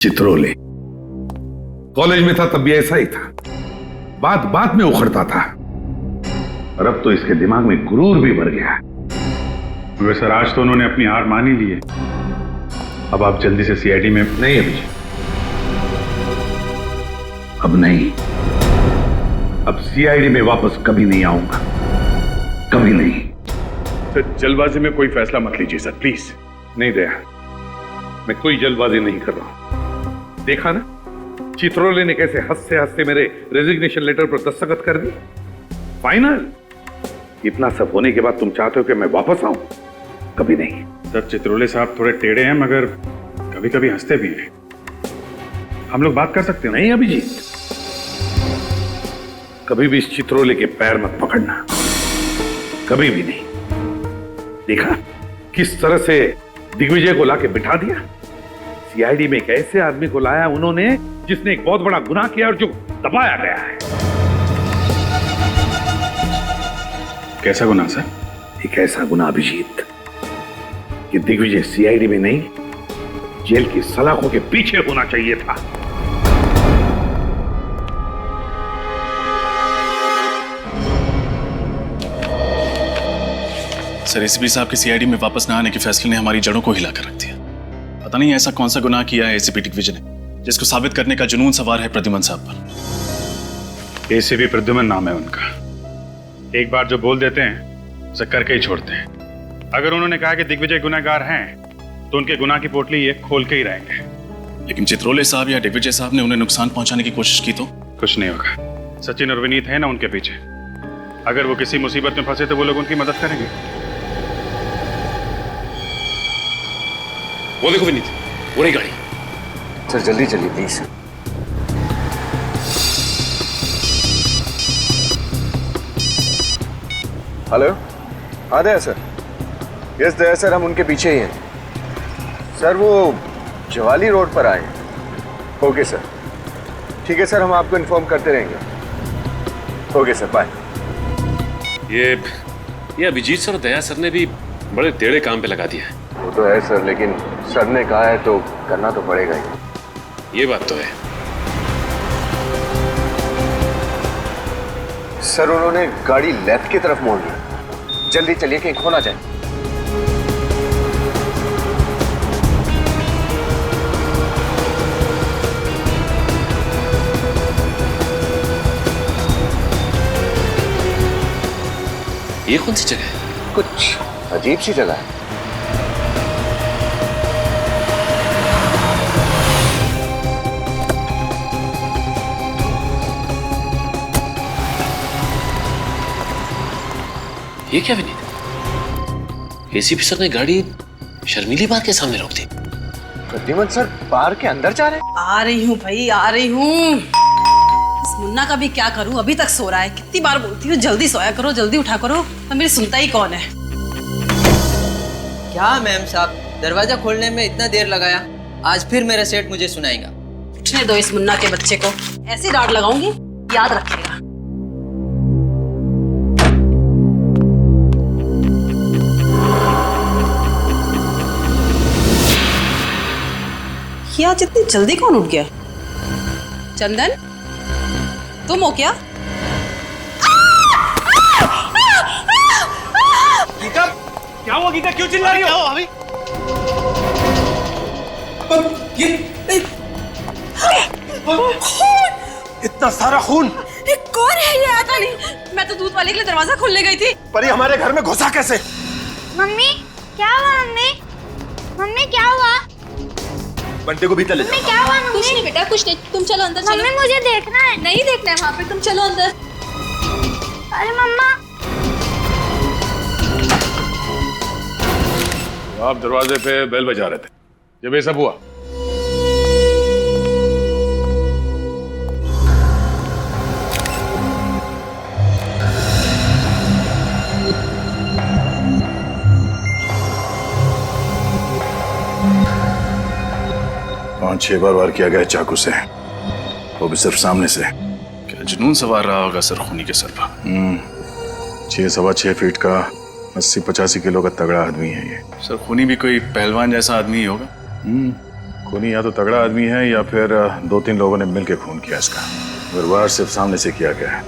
Chitrole college में था तब भी ऐसा ही था, बात बात में उखड़ता था, और अब तो इसके दिमाग में गुरूर भी भर गया। मगर सर आज तो उन्होंने अपनी हार मान ही ली है। अब आप जल्दी से सीआईडी में। नहीं अभिजीत, अब नहीं। अब सीआईडी में वापस कभी नहीं आऊंगा, कभी नहीं। सर जल्दबाजी में कोई फैसला मत लीजिए सर, प्लीज। नहीं दया, मैं कोई जल्दबाजी नहीं कर रहा हूं। देखा ना चित्रोले ने कैसे हंसते हंसते मेरे रेजिग्नेशन लेटर पर दस्तखत कर दी। फाइनल। इतना सब होने के बाद तुम चाहते हो कि मैं वापस आऊं? कभी नहीं। सर चित्रोले साहब थोड़े टेढ़े हैं, मगर कभी कभी हंसते भी हैं। हम लोग बात कर सकते हैं। नहीं अभिजीत, कभी भी इस चित्रोले के पैर मत पकड़ना, कभी भी नहीं। देखा किस तरह से दिग्विजय को लाके बिठा दिया। सीआईडी में एक ऐसे आदमी को लाया उन्होंने जिसने एक बहुत बड़ा गुनाह किया और जो दबाया गया है। कैसा गुनाह सर? एक ऐसा गुनाह अभिजीत कि दिग्विजय सीआईडी में नहीं, जेल की सलाखों के पीछे होना चाहिए था। सर एसीपी साहब के सीआईडी में वापस न आने के फैसले ने हमारी जड़ों को हिलाकर रख दिया। पता नहीं ऐसा कौन सा गुनाह किया है एसीपी दिग्विजय ने जिसको साबित करने का जुनून सवार है प्रद्युमन साहब पर। एसीपी प्रद्युमन नाम है उनका। एक बार जो बोल देते हैं उसे करके ही छोड़ते हैं। अगर उन्होंने कहा कि दिग्विजय गुनहगार हैं तो उनके गुनाह की पोटली ये खोल के ही रहेंगे। लेकिन चित्रोले साहब या दिग्विजय साहब ने उन्हें नुकसान पहुंचाने की कोशिश की तो? कुछ नहीं होगा। सचिन और विनीत है ना उनके पीछे। अगर वो किसी मुसीबत में फंसे तो वो लोग उनकी मदद करेंगे। वो देखो विनीत, वो रही गाड़ी। सर जल्दी चलिए प्लीज। हेलो, हाँ दया सर। यस दया सर, हम उनके पीछे ही हैं सर। वो जवाली रोड पर आए। ओके सर, ठीक है सर, हम आपको इन्फॉर्म करते रहेंगे। Okay sir, bye. ये अभिजीत सर और दया सर ने भी बड़े टेढ़े काम पे लगा दिया है। वो तो है सर, लेकिन सर ने कहा है तो करना तो पड़ेगा ही। ये बात तो है सर, उन्होंने गाड़ी लेफ्ट की तरफ मोड़ ली। जल्दी चलिए कहीं खो ना जाए। ये कौन सी जगह है? कुछ अजीब सी जगह है। ये क्या विनीत? एसीपी सर ने गाड़ी शर्मीली बार के सामने रोक दी। प्रद्युमन सर बार के अंदर जा रहे हैं? आ रही हूँ भाई, आ रही हूँ। इस मुन्ना का भी क्या करूँ, अभी तक सो रहा है। कितनी बार बोलती हूँ जल्दी सोया करो, जल्दी उठा करो, तो मेरी सुनता ही कौन है। क्या मैम साहब, दरवाजा खोलने में इतना देर लगाया? आज फिर मेरा सेठ मुझे सुनाएगा। उठने दो इस मुन्ना के बच्चे को, ऐसी डांट लगाऊंगी याद रखेगा। ये आज इतनी जल्दी कौन उठ गया? चंदन, तुम हो क्या? गीता, क्या हुआ गीता? क्यों चिल्ला रही हो? अभी ये इतना सारा खून! कौन है ये? आता नहीं। मैं तो दूध वाले के लिए दरवाजा खोलने गई थी। पर ये हमारे घर में घुसा कैसे? मम्मी क्या हुआ? मम्मी मम्मी क्या हुआ? बंटे को भीतर ले जाओ। मम्मी क्या हुआ? मम्मी कुछ नहीं बेटा, कुछ नहीं। तुम चलो अंदर, चलो। मम्मी मुझे देखना है। नहीं देखना है वहाँ पे, तुम चलो अंदर। अरे मम्मा, आप दरवाजे पे बेल बजा रहे थे जब ये सब हुआ। पांच छह बार वार किया गया चाकू से, वो भी सिर्फ सामने से। क्या जुनून सवार रहा होगा सर खूनी के सर पर। 6-6.25 फीट का 80-85 किलो का तगड़ा आदमी है ये। सर खूनी भी कोई पहलवान जैसा आदमी ही होगा। खूनी या तो तगड़ा आदमी है या फिर 2-3 लोगों ने मिलकर खून किया इसका। मगर वार सिर्फ सामने से किया गया है।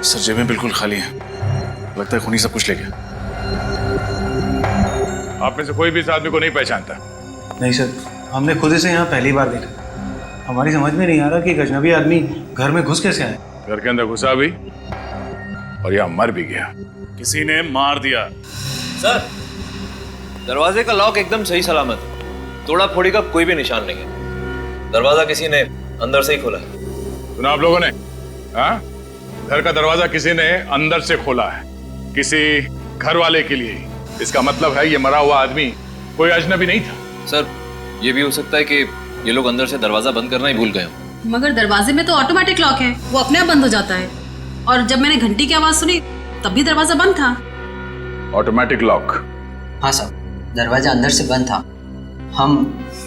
सर जेबें बिल्कुल खाली हैं। लगता है खूनी सब कुछ ले गया। आप में से कोई भी इस आदमी को नहीं पहचानता? नहीं सर, हमने खुद इसे यहाँ पहली बार देखा। हमारी समझ में नहीं आ रहा कि एक अजनबी आदमी घर में घुस कैसे आए। घर के अंदर घुसा भी और यहाँ मर भी गया। किसी ने मार दिया। सर, दरवाजे का लॉक एकदम सही सलामत है। तोड़ा फोड़ी का कोई भी निशान नहीं है। दरवाजा किसी ने अंदर से ही खोला है। सुना आप लोगों ने? हाँ, घर का दरवाजा किसी ने अंदर से खोला है, किसी घर वाले के लिए। इसका मतलब है ये मरा हुआ आदमी कोई अजनबी नहीं था। सर, ये भी हो सकता है कि ये लोग अंदर से दरवाजा बंद करना ही भूल गए हों। मगर दरवाजे में तो ऑटोमेटिक लॉक है, वो अपने आप बंद हो जाता है। और जब मैंने घंटी की आवाज सुनी तब भी दरवाजा बंद था। Automatic lock? हाँ साहब, दरवाजा अंदर से बंद था। हम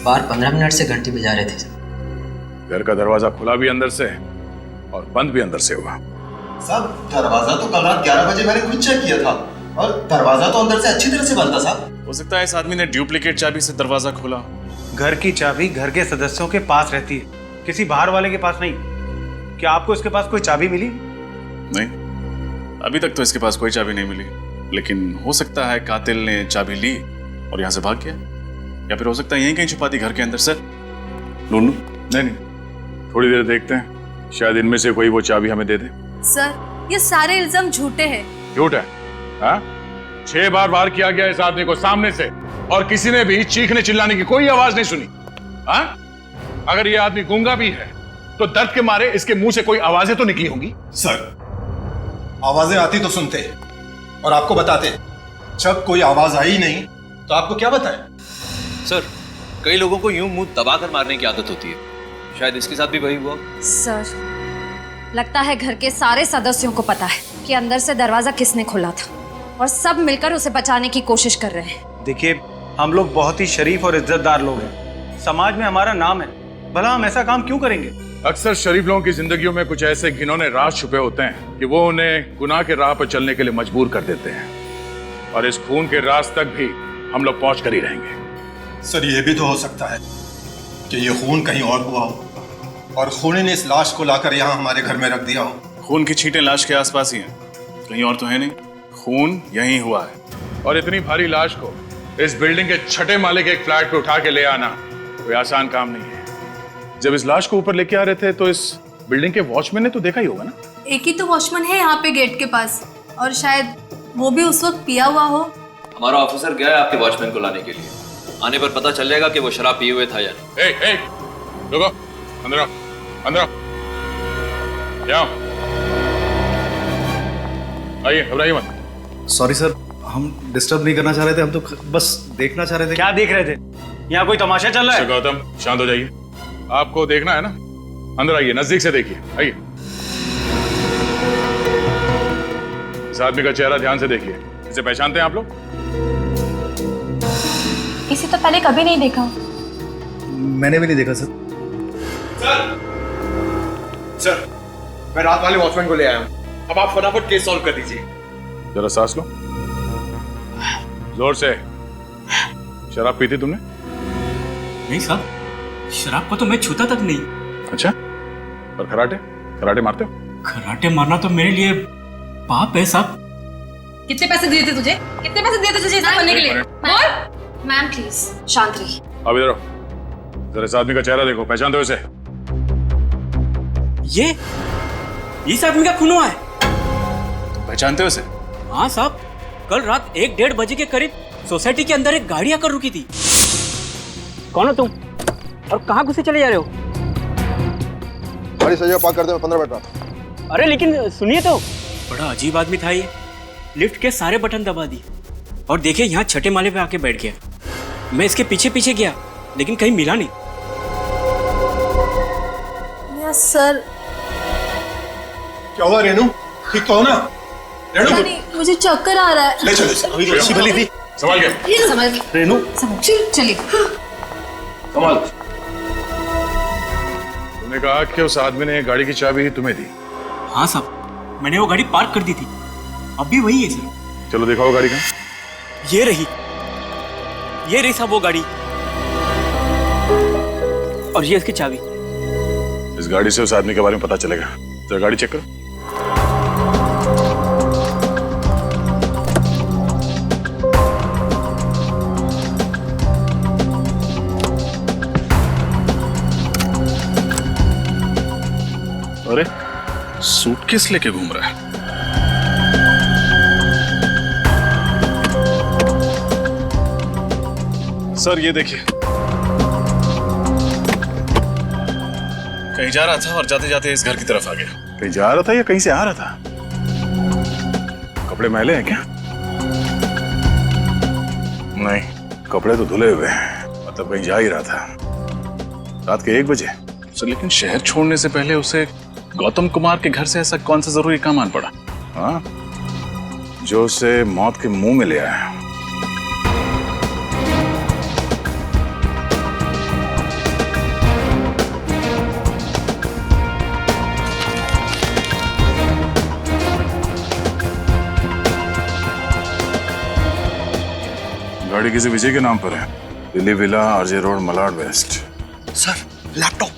बाहर 15 मिनट से घंटी बजा रहे थे। घर का दरवाजा खुला भी अंदर से और बंद भी अंदर से हुआ। साहब, दरवाजा तो कल रात 11 बजे मैंने खुद चेक किया था और दरवाजा तो अंदर से अच्छी तरह से बंद था साहब। हो सकता है इस आदमी ने डुप्लीकेट चाबी से दरवाजा खोला। घर की चाबी घर के सदस्यों के पास रहती है, किसी बाहर वाले के पास नहीं। क्या आपको इसके पास कोई चाबी मिली? नहीं, अभी तक तो इसके पास कोई चाबी नहीं मिली। लेकिन हो सकता है कातिल ने चाबी ली और यहाँ से भाग गया, या फिर हो सकता है यहीं कहीं छुपा दी घर के अंदर। सर लूनू? नहीं, थोड़ी देर देखते हैं, शायद इनमें से कोई वो चाबी हमें दे दे। सर, ये सारे इल्जाम झूठे हैं। झूठ है? हाँ? 6 बार वार किया गया इस आदमी को सामने से और किसी ने भी चीखने चिल्लाने की कोई आवाज नहीं सुनी। हाँ? अगर ये आदमी गूंगा भी है तो दर्द के मारे इसके मुंह से कोई आवाजें तो निकली होंगी। सर, आवाजें आती तो सुनते और आपको बताते। जब कोई आवाज आई नहीं तो आपको क्या बताएं? सर, कई लोगों को यूं मुंह दबाकर मारने की आदत होती है। शायद इसके साथ भी वही हुआ। सर, लगता है घर के सारे सदस्यों को पता है कि अंदर से दरवाजा किसने खोला था और सब मिलकर उसे बचाने की कोशिश कर रहे हैं। देखिए, हम लोग बहुत ही शरीफ और इज्जतदार लोग हैं। समाज में हमारा नाम है, भला हम ऐसा काम क्यों करेंगे? अक्सर शरीफ लोगों की जिंदगियों में कुछ ऐसे घिनौने राज छुपे होते हैं कि वो उन्हें गुनाह के राह पर चलने के लिए मजबूर कर देते हैं, और इस खून के राज तक भी हम लोग पहुंच कर ही रहेंगे। सर, ये भी तो हो सकता है कि ये खून कहीं और हुआ हो और खूनी ने इस लाश को लाकर यहाँ हमारे घर में रख दिया हो। खून की छींटें लाश के आसपास ही हैं, कहीं और तो है नहीं। खून यहीं हुआ है। और इतनी भारी लाश को इस बिल्डिंग के 6ठे माले के एक फ्लैट पे उठा के ले आना कोई आसान काम नहीं है। जब इस लाश को ऊपर लेके आ रहे थे तो इस बिल्डिंग के वॉचमैन ने तो देखा ही होगा ना। एक ही तो वॉचमैन है यहाँ पे गेट के पास, और शायद वो भी उस वक्त पिया हुआ हो। हमारा ऑफिसर गया है आपके वॉचमैन को लाने के लिए। आने पर पता चल जाएगा कि वो शराब पिए हुए था या नहीं। ए, रुको, अंदर आओ, अंदर आओ, जाओ, आइए, घबराइए मत। सॉरी सर, हम डिस्टर्ब नहीं करना चाह रहे थे, हम तो बस देखना चाह रहे थे। क्या देख रहे थे? यहाँ कोई तमाशा चल रहा है? गौतम, शांत हो जाइए। आपको देखना है ना, अंदर आइए, नजदीक से देखिए, आइए। इस आदमी का चेहरा ध्यान से देखिए। इसे पहचानते हैं आप लोग? इसे तो पहले कभी नहीं देखा। मैंने भी नहीं देखा सर। सर, मैं रात वाले वॉचमैन को ले आया हूँ। अब आप फटाफट केस सॉल्व कर दीजिए। जरा सांस लो, जोर से। शराब पी थी तुमने? नहीं साहब, शराब को तो मैं छूता तक नहीं। अच्छा, और कराटे? कराटे मारते हो? कराटे मारना तो मेरे लिए पाप है साहब। कितने पैसे दिए थे तुझे? कितने पैसे दिए थे तुझे ऐसा करने के लिए? बोल। मैम प्लीज शांत रहिए। अब इधर आओ, जरा इस आदमी का चेहरा देखो, पहचानते हो इसे? ये इस आदमी का खून हुआ है। पहचानते हो इसे? हाँ साहब, कल रात 1-1:30 बजे के करीब सोसाइटी के अंदर एक गाड़ी आकर रुकी थी। कौन हो तुम और कहाँ घुसे चले जा रहे हो? गाड़ी सही पार्क कर दे, मैं 15 मिनट रहा। अरे लेकिन सुनिए तो, बड़ा अजीब आदमी था ये। लिफ्ट के सारे बटन दबा दिए और देखिए यहाँ 6ठे माले पे आके बैठ गया। मैं इसके पीछे पीछे गया लेकिन कहीं मिला नहीं। Yes sir. क्या हुआ रेनू? ठीक तो हो ना? रेनू, मुझे चक्कर आ रहा है। ले चलो इसे। अभी तो अच्छी भली थी। संभाल के। समझ रेनू, चलिए। कमाल। तुमने कहा कि उस आदमी ने गाड़ी की चाबी तुम्हें दी? हाँ साहब, मैंने वो गाड़ी पार्क कर दी थी, अभी वही है सर। चलो दिखाओ गाड़ी का। ये रही, ये रही साहब वो गाड़ी, और ये इसकी चाबी। इस गाड़ी से उस आदमी के बारे में पता चलेगा। तो गाड़ी चेक करो। अरे सूटकेस लेके घूम रहा है। सर ये देखिए, कहीं जा रहा था और जाते जाते इस घर की तरफ आ गया। कहीं जा रहा था या कहीं से आ रहा था? कपड़े मैले हैं क्या? नहीं, कपड़े तो धुले हुए हैं, मतलब कहीं जा ही रहा था। रात के 1 बजे। सर लेकिन शहर छोड़ने से पहले उसे गौतम कुमार के घर से ऐसा कौन सा जरूरी काम आन पड़ा? हाँ, जो उसे मौत के मुंह में ले आया। गाड़ी किसी विजय के नाम पर है। Delhi villa, RJ road, Malad west. Sir laptop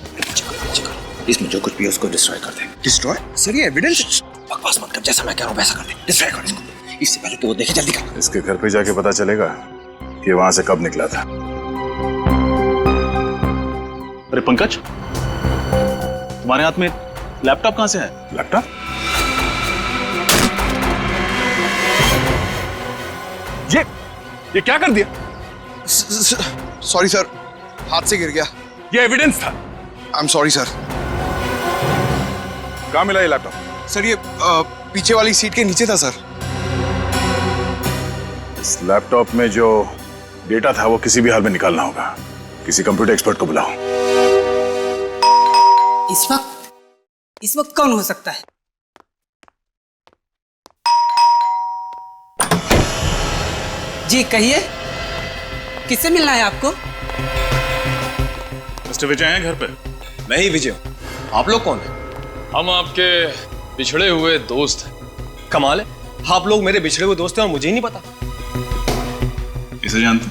इसमें जो कुछ भी है उसको डिस्ट्रॉय कर दे। डिस्ट्रॉय? सर ये एविडेंस। बकवास मत कर, जैसा मैं कह रहा हूँ वैसा कर दे। डिस्ट्रॉय कर इसको, इससे पहले कि वो देखे। जल्दी कर। इसके घर पे जाके पता चलेगा कि वहां से कब निकला था। अरे पंकज, तुम्हारे हाथ में लैपटॉप कहां से है? लैपटॉप? ये क्या कर दिया? सॉरी सर, हाथ से गिर गया। ये एविडेंस था। I am sorry sir. कहाँ मिला ये लैपटॉप? सर ये पीछे वाली सीट के नीचे था सर। इस लैपटॉप में जो डेटा था वो किसी भी हाल में निकालना होगा। किसी कंप्यूटर एक्सपर्ट को बुलाओ। इस वक्त कौन हो सकता है? जी कहिए, किससे मिलना है आपको? मिस्टर विजय हैं घर पे? मैं ही विजय हूँ। आप लोग कौन हैं? हम आपके बिछड़े हुए दोस्त हैं। कमाल है, आप लोग मेरे बिछड़े हुए दोस्त हैं और मुझे ही नहीं पता। इसे जानते?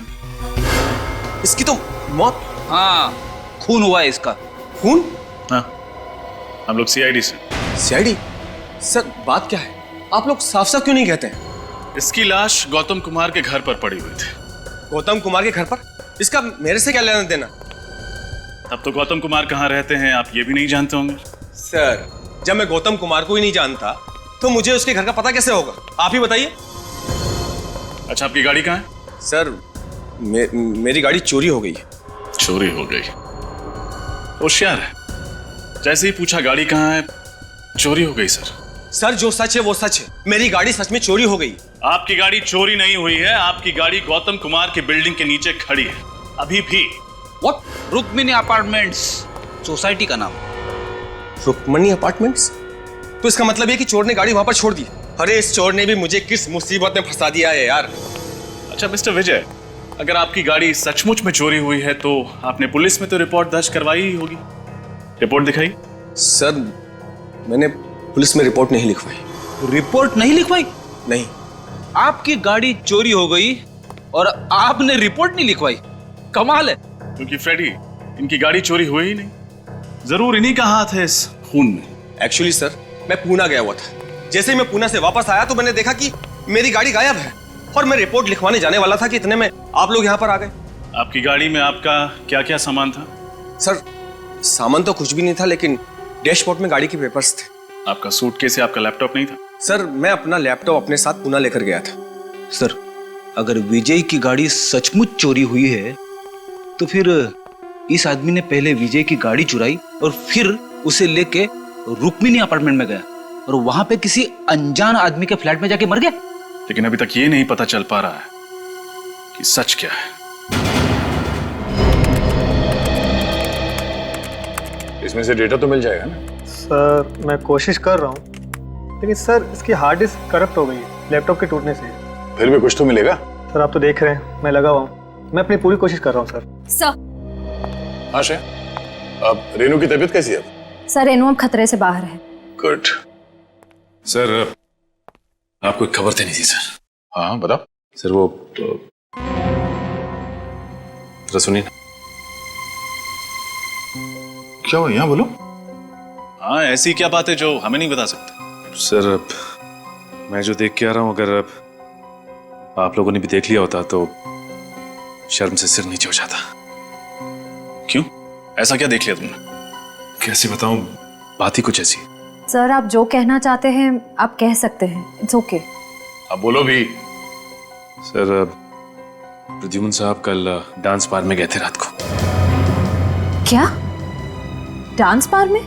इसकी तो मौत। हाँ, खून हुआ है इसका। खून? हाँ, हम लोग सीआईडी से। सीआईडी? सर बात क्या है? आप लोग साफ साफ क्यों नहीं कहते हैं? इसकी लाश गौतम कुमार के घर पर पड़ी हुई थी। गौतम कुमार के घर पर? इसका मेरे से क्या लेना देना? तब तो गौतम कुमार कहाँ रहते हैं आप ये भी नहीं जानते होंगे। सर जब मैं गौतम कुमार को ही नहीं जानता तो मुझे उसके घर का पता कैसे होगा? आप ही बताइए। अच्छा, आपकी गाड़ी कहाँ है? सर मेरी गाड़ी चोरी हो गई है। चोरी हो गई? होशियार है, जैसे ही पूछा गाड़ी कहाँ है, चोरी हो गई। सर जो सच है वो सच है। मेरी गाड़ी सच में चोरी हो गई। आपकी गाड़ी चोरी नहीं हुई है, आपकी गाड़ी गौतम कुमार की बिल्डिंग के नीचे खड़ी है अभी भी। व्हाट? रुक्मिणी अपार्टमेंट्स सोसाइटी का नाम। रुक्मिणी अपार्टमेंट्स? तो इसका मतलब है कि चोर ने गाड़ी वहां पर छोड़ दी। अरे इस चोर ने भी मुझे किस मुसीबत में फंसा दिया है यार। अच्छा मिस्टर विजय, अगर आपकी गाड़ी सचमुच में चोरी हुई है तो आपने पुलिस में तो रिपोर्ट दर्ज करवाई ही होगी। रिपोर्ट दिखाई। सर मैंने पुलिस में रिपोर्ट नहीं लिखवाई। रिपोर्ट नहीं लिखवाई? नहीं। आपकी गाड़ी चोरी हो गई और आपने रिपोर्ट नहीं लिखवाई? कमाल है। क्योंकि फ्रेडी, इनकी गाड़ी चोरी हुई ही नहीं। जरूर इन्हीं का हाथ है इस खून में। एक्चुअली सर मैं पूना गया हुआ था। जैसे ही मैं पूना से वापस आया तो मैंने देखा कि मेरी गाड़ी गायब है और मैं रिपोर्ट लिखवाने जाने वाला था कि इतने में आप लोग यहाँ पर आ गए। आपकी गाड़ी में आपका क्या क्या सामान था? सर सामान तो कुछ भी नहीं था, लेकिन डैशबोर्ड में गाड़ी के पेपर्स थे। आपका सूटकेस या आपका लैपटॉप नहीं था? सर मैं अपना लैपटॉप अपने साथ पूना लेकर गया था। सर अगर विजय की गाड़ी सचमुच चोरी हुई है तो फिर इस आदमी ने पहले विजय की गाड़ी चुराई और फिर उसे लेके रुक्मिणी अपार्टमेंट में गया और वहां पे किसी अनजान आदमी के फ्लैट में जाके मर गया। लेकिन अभी तक ये नहीं पता चल पा रहा है कि सच क्या है। इसमें से डेटा तो मिल जाएगा ना? सर मैं कोशिश कर रहा हूँ, लेकिन सर इसकी हार्ड डिस्क करप्ट हो गई है लैपटॉप के टूटने से। फिर भी कुछ तो मिलेगा। सर आप तो देख रहे हैं मैं लगा हुआ हूँ, मैं अपनी पूरी कोशिश कर रहा हूँ सर। आशा, अब रेनू की तबीयत कैसी है? सर रेनू अब खतरे से बाहर है। गुड। सर आपको एक खबर देनी थी सर। हाँ बताओ। सर वो जरा सुनिए ना। क्या हुआ, यहाँ बोलो। हाँ, ऐसी क्या बात है जो हमें नहीं बता सकते? सर, मैं जो देख के आ रहा हूं, अगर आप लोगों ने भी देख लिया होता तो शर्म से सिर नीचे हो जाता। क्यों? ऐसा क्या देख लिया तुमने? कैसे बताऊं, बात ही कुछ ऐसी। सर, आप जो कहना चाहते हैं आप कह सकते हैं, इट्स ओके। अब बोलो भी। सर, प्रद्युम्न साहब कल डांस बार में गए थे रात को। क्या? डांस बार में?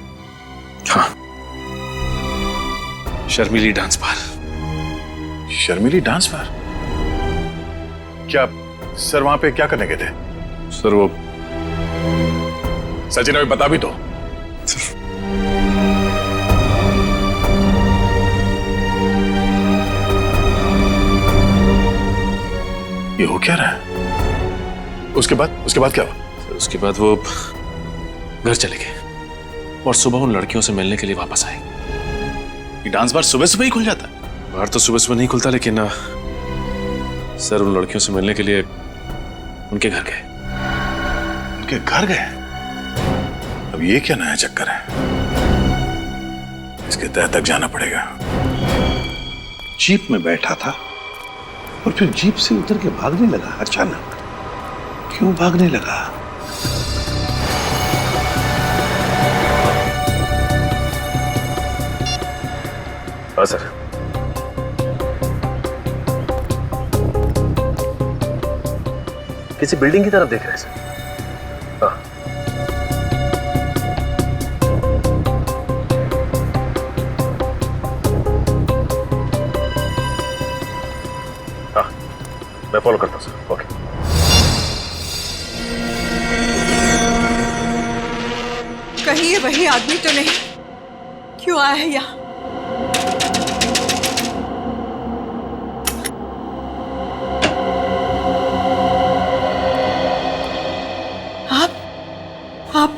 हाँ, शर्मिली डांस बार। शर्मिली डांस बार? क्या सर वहां पे क्या करने गए थे? सर, वो सचिन अभी बता भी तो। ये हो क्या रहा है? उसके बाद क्या हुआ? उसके बाद वो घर चले गए और सुबह उन लड़कियों से मिलने के लिए वापस आए। ये डांस बार सुबह सुबह ही खुल जाता है? बार तो सुबह सुबह नहीं खुलता, लेकिन सर उन लड़कियों से मिलने के लिए उनके घर गए। उनके घर गए? अब ये क्या नया चक्कर है? इसके तह तक जाना पड़ेगा। जीप में बैठा था और फिर जीप से उतर के भागने लगा अचानक। क्यों भागने लगा? हाँ सर। किसी बिल्डिंग की तरफ देख रहे हैं सर। हाँ। हाँ, मैं फॉलो करता हूँ सर। ओके। कहीं ये वही आदमी तो नहीं? क्यों आया है यहाँ? आप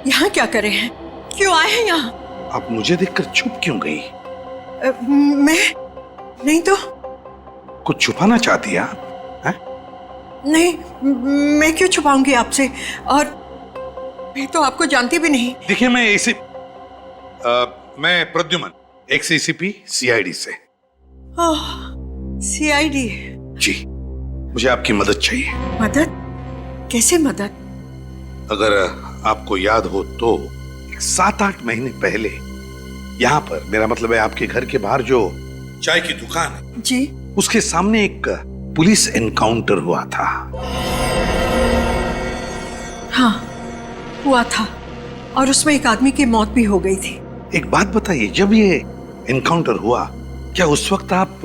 यहाँ क्या कर रहे हैं? क्यों आए हैं यहाँ? आप मुझे देखकर चुप क्यों गई? मैं नहीं तो। कुछ छुपाना चाहती है आप? नहीं, मैं क्यों छुपाऊंगी आपसे? और मैं तो आपको जानती भी नहीं। देखिए, मैं प्रद्युम्न, एक्स एसीपी सीआईडी से। सीआईडी? जी, मुझे आपकी मदद चाहिए। मदद? कैसे मदद? अगर आपको याद हो तो 7-8 महीने पहले यहाँ पर, मेरा मतलब है आपके घर के बाहर जो चाय की दुकान है जी, उसके सामने एक पुलिस एनकाउंटर हुआ था। हाँ, हुआ था और उसमें एक आदमी की मौत भी हो गई थी। एक बात बताइए, जब ये एनकाउंटर हुआ, क्या उस वक्त आप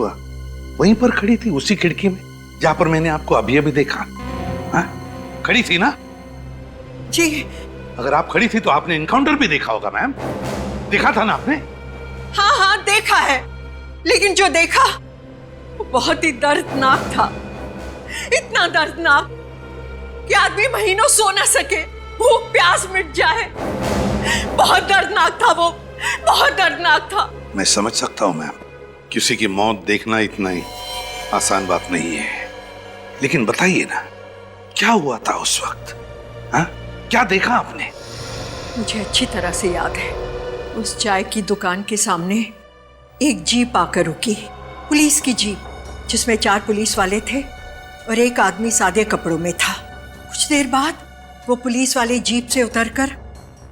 वहीं पर खड़ी थी, उसी खिड़की में जहां पर मैंने आपको अभी अभी देखा? खड़ी थी ना? जी। अगर आप खड़ी थी तो आपने एनकाउंटर भी देखा होगा मैम। देखा था ना आपने? हाँ, देखा है, लेकिन जो देखा वो बहुत ही दर्दनाक था। इतना दर्दनाक कि आदमी महीनों सो ना सके, भूख प्यास मिट जाए। बहुत दर्दनाक था वो, बहुत दर्दनाक था। मैं समझ सकता हूं मैम, किसी की मौत देखना इतना ही आसान बात नहीं है, लेकिन बताइए ना, क्या हुआ था उस वक्त? क्या देखा आपने? मुझे अच्छी तरह से याद है, उस चाय की दुकान के सामने एक जीप आकर रुकी, पुलिस की जीप, जिसमें 4 पुलिस वाले थे और एक आदमी सादे कपड़ों में था। कुछ देर बाद वो पुलिस वाले जीप से उतरकर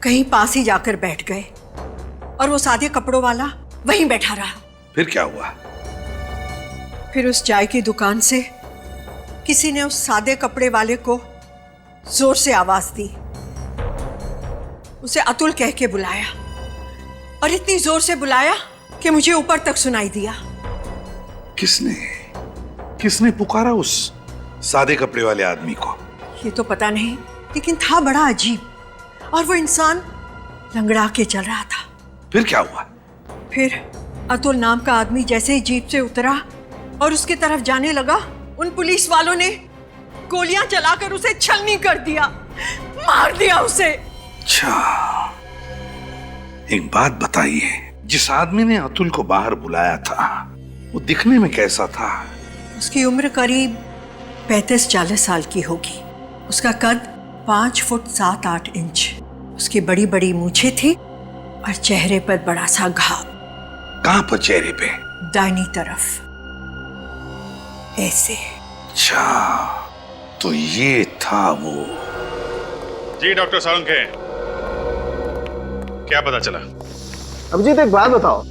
कहीं पास ही जाकर बैठ गए और वो सादे कपड़ों वाला वहीं बैठा रहा। फिर क्या हुआ? फिर उस चाय की दुकान से किसी ने उस सादे कपड़े वाले को जोर से आवाज दी, उसे अतुल कह के बुलाया और इतनी जोर से बुलाया कि मुझे ऊपर तक सुनाई दिया। किसने पुकारा उस सादे कपड़े वाले आदमी को? ये तो पता नहीं, लेकिन था बड़ा अजीब, और वो इंसान लंगड़ा के चल रहा था। फिर क्या हुआ? फिर अतुल नाम का आदमी जैसे ही जीप से उतरा और उसकी तरफ जाने लगा, उन पुलिस वालों ने गोलियां चलाकर उसे छलनी कर दिया, मार दिया उसे। अच्छा, एक बात बताइए, जिस आदमी ने अतुल को बाहर बुलाया था वो दिखने में कैसा था? उसकी उम्र करीब 35-40 साल की होगी। उसका कद 5 फुट 7-8 इंच। उसकी बड़ी बड़ी मूछें थी और चेहरे पर बड़ा सा घाव। कहां पर चेहरे पे? दाहिनी तरफ, ऐसे। अच्छा, तो ये था वो। जी डॉक्टर सालुंखे, क्या पता चला? अभिजीत एक बात बताओ,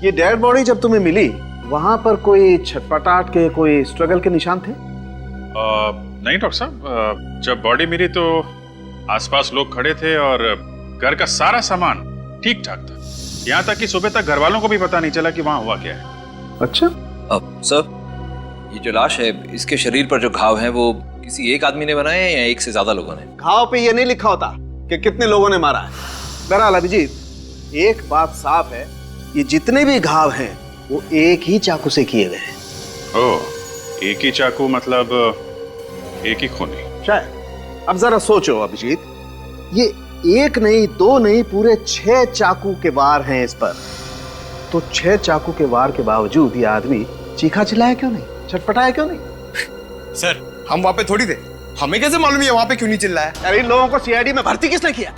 ये डेड बॉडी जब तुम्हें मिली वहां पर कोई छटपटाहट के, कोई स्ट्रगल के निशान थे? नहीं डॉक्टर साहब, जब बॉडी मिली तो आसपास लोग खड़े थे और घर का सारा सामान ठीक ठाक था। यहाँ तक कि सुबह तक घर वालों को भी पता नहीं चला कि वहाँ हुआ क्या है। अच्छा। अब सर, ये जो लाश है, इसके शरीर पर जो घाव हैं वो किसी एक आदमी ने बनाए हैं या एक से ज्यादा लोगों ने? घाव पे ये नहीं लिखा होता कि कितने लोगों ने मारा है। बहरहाल अभिजीत, एक बात साफ है, ये जितने भी घाव हैं वो एक ही चाकू से किए गए हैं। ओह, एक ही चाकू मतलब एक ही खूनी? शायद। अब जरा सोचो अभिजीत, ये एक नहीं, दो नहीं, पूरे 6 चाकू के वार हैं इस पर। तो 6 चाकू के वार के बावजूद ये आदमी चीखा चिल्लाया क्यों नहीं, छटपटाया क्यों नहीं? सर, हम वहां पे थोड़ी थे, हमें कैसे मालूम है वहां पे क्यों नहीं चिल्लाया? अरे इन लोगों को सीआईडी में भर्ती किसने किया?